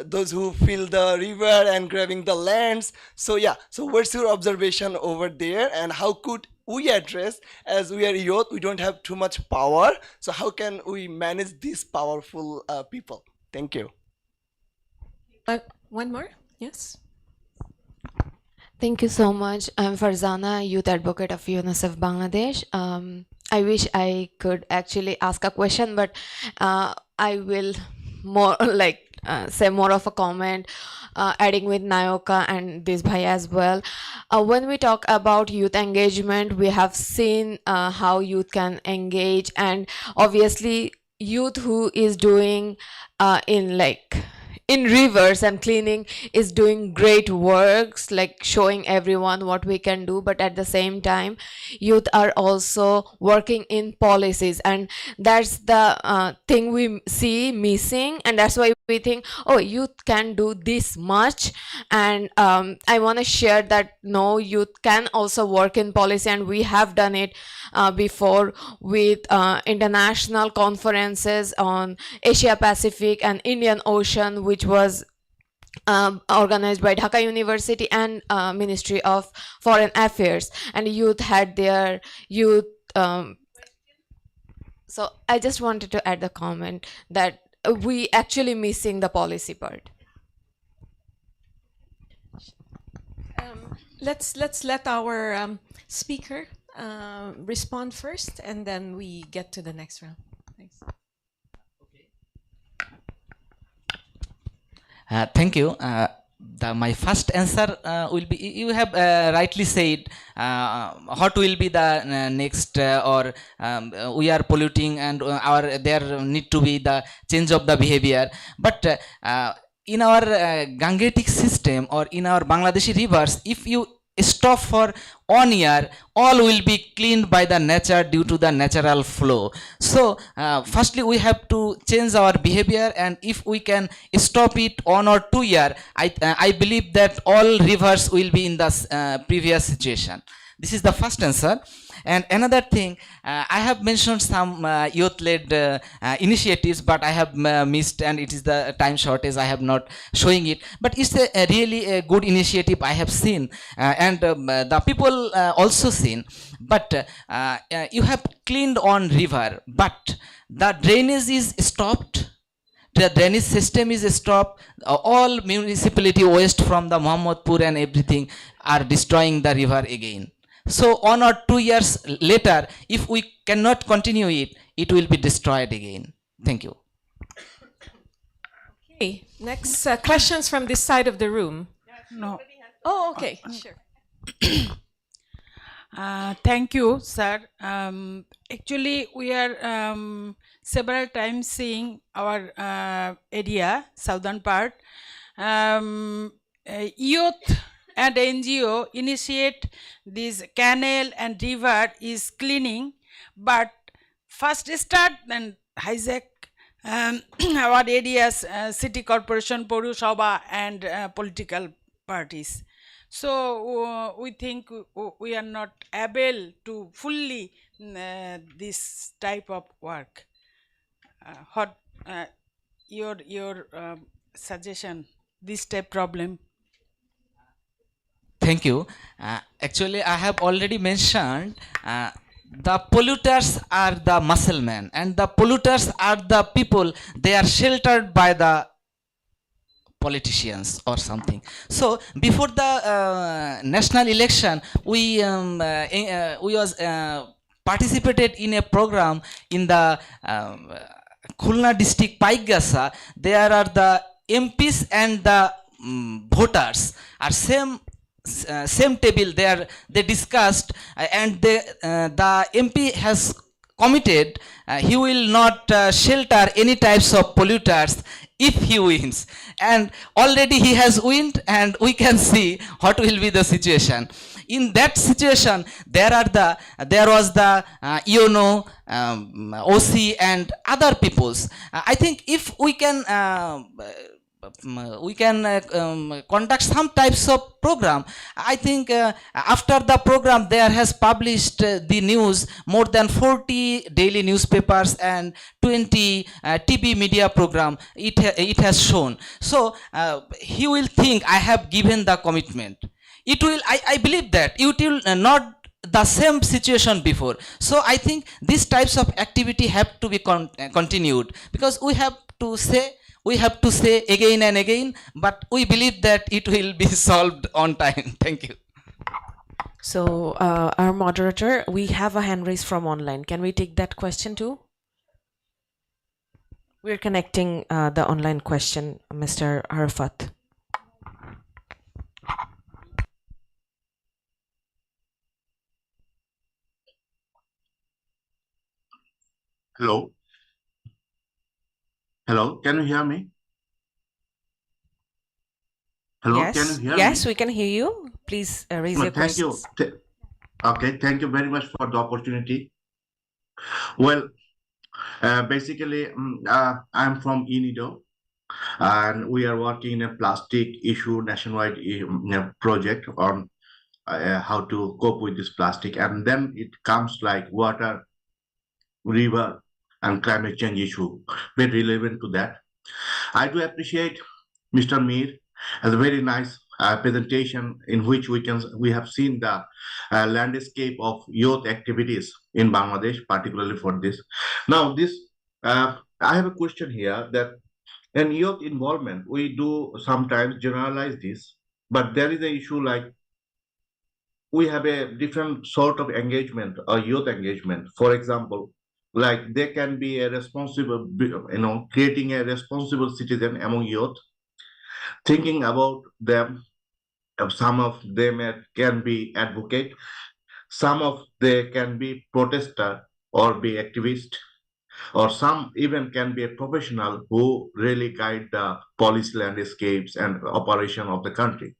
those who fill the river and grabbing the lands. So yeah, so what's your observation over there, and how could we address, as we are youth, we don't have too much power, so how can we manage these powerful people? Thank you. One more. Yes. Thank you so much. I'm Farzana, youth advocate of UNICEF Bangladesh. I wish I could actually ask a question, but I will more say more of a comment, adding with Nayoka and this bhai as well. When we talk about youth engagement, we have seen how youth can engage, and obviously youth who is doing in rivers and cleaning is doing great works, like showing everyone what we can do. But at the same time, youth are also working in policies, and that's the thing we see missing, and that's why we think, oh, youth can do this much. And I want to share that no, youth can also work in policy, and we have done it before with international conferences on Asia Pacific and Indian Ocean, which was organized by Dhaka University and Ministry of Foreign Affairs, and youth had their youth. So I just wanted to add the comment that we actually missing the policy part. Let's let our speaker respond first, and then we get to the next round. Thanks. Thank you. My first answer will be, you have rightly said what will be the next or we are polluting, and there need to be the change of the behavior. But in our Gangetic system or in our Bangladeshi rivers, if you stop for 1 year, all will be cleaned by the nature due to the natural flow. So firstly we have to change our behavior, and if we can stop it 1 or 2 year, I believe that all rivers will be in the previous situation. This is the first answer. And another thing, I have mentioned some youth-led initiatives, but I have missed, and it is the time shortage, I have not showing it. But it's a really a good initiative I have seen, and the people also seen. But you have cleaned on river, but the drainage is stopped. The drainage system is stopped. All municipality waste from the Mohammadpur and everything are destroying the river again. So 1 or 2 years later, if we cannot continue it, it will be destroyed again. Thank you. Okay, next questions from this side of the room. No. Oh, okay, sure. Thank you, sir. Actually, we are several times seeing our area, southern part. Youth and NGO initiate this canal and river is cleaning, but first start and hijack our areas, city corporation, Pauru Sabha and political parties. So we think we are not able to fully this type of work. What your suggestion, this type problem? Thank you. Actually, I have already mentioned the polluters are the musclemen, and the polluters are the people, they are sheltered by the politicians or something. So before the national election, we was participated in a program in the Khulna district Paigasa. There are the MPs and the voters are same table. They discussed, and the MP has committed he will not shelter any types of polluters if he wins, and already he has won, and we can see what will be the situation. In that situation, there was the UNO, OC and other peoples. I think if we can conduct some types of program. I think after the program there has published the news, more than 40 daily newspapers and 20 TV media program it has shown. So he will think I have given the commitment. It will, I believe that it will not the same situation before. So I think these types of activity have to be continued, because we have to say again and again, but we believe that it will be solved on time. Thank you. So, our moderator, we have a hand raise from online. Can we take that question too? We're connecting the online question, Mr. Arafat. Hello. Hello, can you hear me? Hello, Yes, can you hear yes, me? we can hear you. Please raise Well, your thank you. questions. Okay, thank you very much for the opportunity. Well, basically, I'm from UNIDO, and we are working in a plastic issue nationwide project on how to cope with this plastic, and then it comes like water, river, and climate change issue, very relevant to that. I do appreciate Mr. Mir as a very nice presentation in which we have seen the landscape of youth activities in Bangladesh, particularly for this. Now, I have a question here that in youth involvement, we do sometimes generalize this, but there is an issue like we have a different sort of engagement or youth engagement. For example, like they can be a responsible, creating a responsible citizen among youth, thinking about them. Some of them can be advocate, some of they can be protester or be activist, or some even can be a professional who really guide the policy landscapes and operation of the country.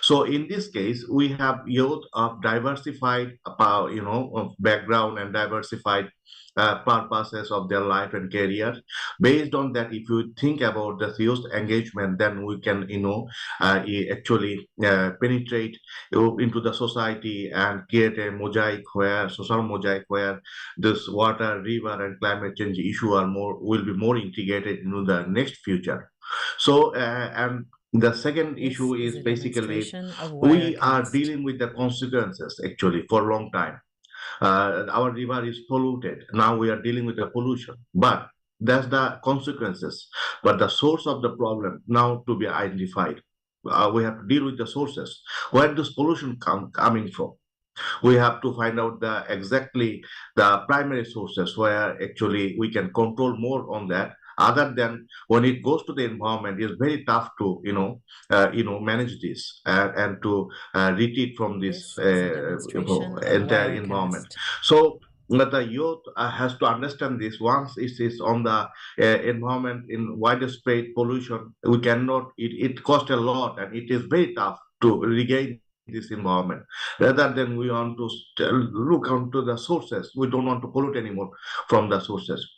So in this case, we have youth of diversified, of background and diversified purposes of their life and career. Based on that, if you think about the youth engagement, then we can, actually penetrate into the society and create a social mosaic where this water, river, and climate change issue will be more integrated into the next future. So, and the second issue is basically we are dealing with the consequences actually for a long time. Our river is polluted. Now we are dealing with the pollution, but that's the consequences. But the source of the problem now to be identified. We have to deal with the sources. Where does pollution coming from? We have to find out exactly the primary sources where actually we can control more on that. Other than when it goes to the environment, it's very tough to manage this and to retreat from this entire environment. So the youth has to understand this. Once it is on the environment in widespread pollution, we cannot. It costs a lot, and it is very tough to regain this environment. Rather than we want to look onto the sources, we don't want to pollute anymore from the sources.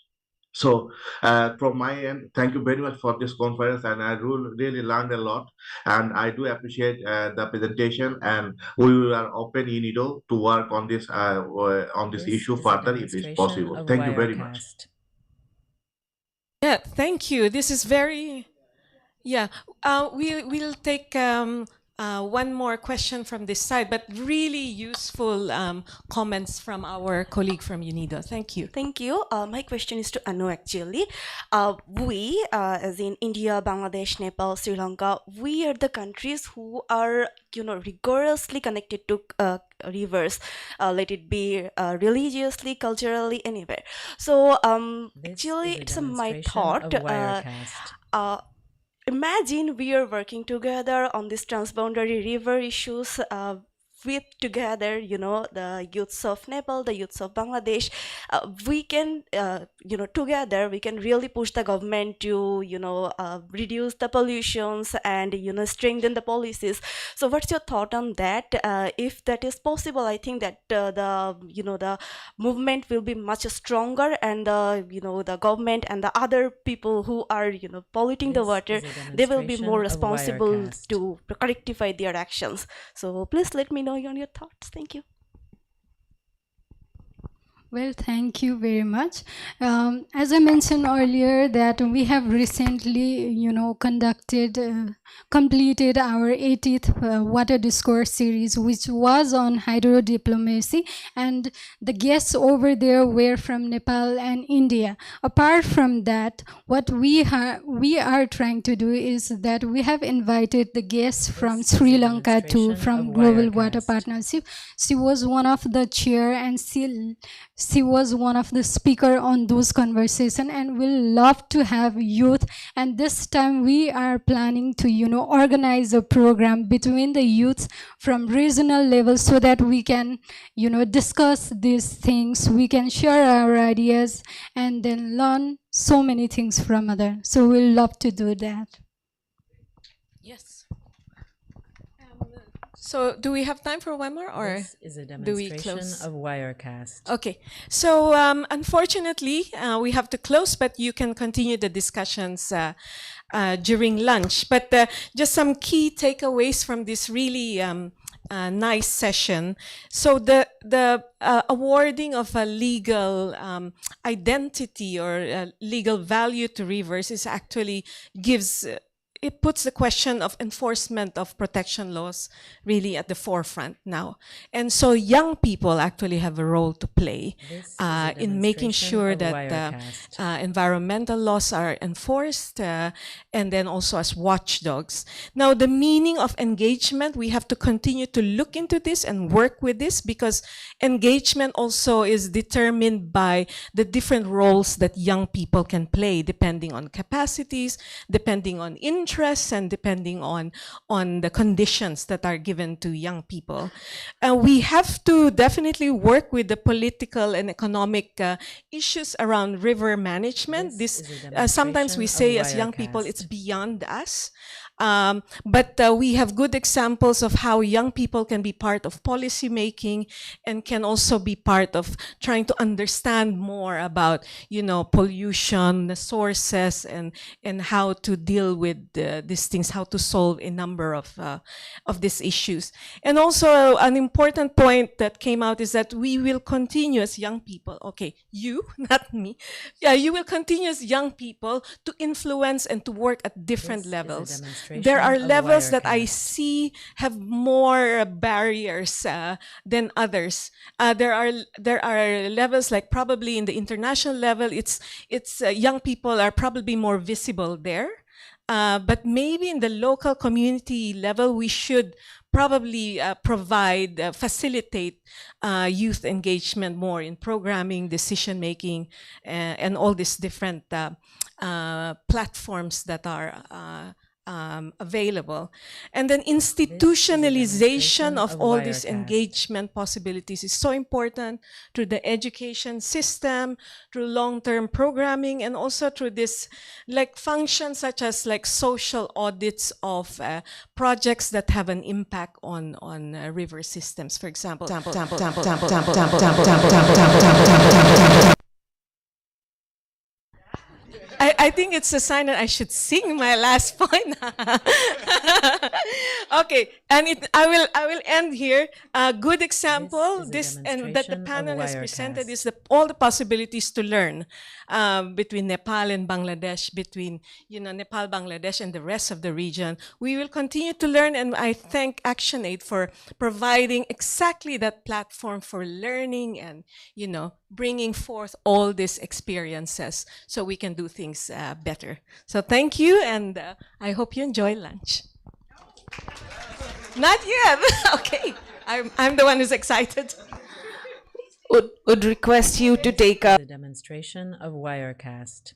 So from my end, thank you very much for this conference, and I really learned a lot, and I do appreciate the presentation, and we are open in UNIDO to work on this issue further if it's possible. Thank you very much. Yeah, thank you. This is very, yeah. We will take one more question from this side, but really useful comments from our colleague from UNIDO. Thank you. Thank you. My question is to Anu actually. We, as in India, Bangladesh, Nepal, Sri Lanka, we are the countries who are, rigorously connected to rivers, let it be religiously, culturally, anywhere. So actually, it's my thought. Imagine we are working together on these transboundary river issues with together, the youths of Nepal, the youths of Bangladesh. We can, together we can really push the government to, reduce the pollutions and, strengthen the policies. So what's your thought on that? If that is possible, I think that the movement will be much stronger, and the government and the other people who are, polluting the water, they will be more responsible to rectify their actions. So please let me know on your thoughts. Thank you. Well, thank you very much. As I mentioned earlier, that we have recently, conducted completed our 80th water discourse series, which was on hydro diplomacy, and the guests over there were from Nepal and India. Apart from that, what we are trying to do is that we have invited the guests from Sri Lanka too, from Global Water Partnership. She was one of the chair, and she was one of the speaker on those conversations, and we'll love to have youth. And this time we are planning to organize a program between the youths from regional level, so that we can discuss these things, we can share our ideas, and then learn so many things from others. So we'll love to do that. Yes. So do we have time for one more, or This is a do we demonstration close? of Wirecast. Okay, so unfortunately we have to close, but you can continue the discussions during lunch. But just some key takeaways from this really nice session. So the awarding of a legal identity or legal value to rivers is actually gives it puts the question of enforcement of protection laws really at the forefront now. And so young people actually have a role to play in making sure that environmental laws are enforced, and then also as watchdogs. Now, the meaning of engagement, we have to continue to look into this and work with this, because engagement also is determined by the different roles that young people can play, depending on capacities, depending on interests, and depending on the conditions that are given to young people. We have to definitely work with the political and economic issues around river management. This sometimes we say as young people it's beyond us. But we have good examples of how young people can be part of policy making and can also be part of trying to understand more about, pollution, the sources, and how to deal with these things, how to solve a number of these issues. And also an important point that came out is that we will continue as young people, okay, you, not me, yeah, you will continue as young people to influence and to work at different levels. There are levels that I see have more barriers than others. There are levels like probably in the international level, it's young people are probably more visible there. But maybe in the local community level, we should probably facilitate youth engagement more in programming, decision making, and all these different platforms that are available. And then institutionalization of all these engagement possibilities is so important through the education system, through long-term programming, and also through this functions such as social audits of projects that have an impact on river systems, for example. I think it's a sign that I should sing my last point. Okay, and I will end here. A good example that the panel has presented is all the possibilities to learn between Nepal and Bangladesh, between Nepal, Bangladesh, and the rest of the region. We will continue to learn, and I thank ActionAid for providing exactly that platform for learning and bringing forth all these experiences so we can do things better. So thank you, and I hope you enjoy lunch. Not yet. Okay, I'm the one who's excited. Would request you to take a demonstration of Wirecast.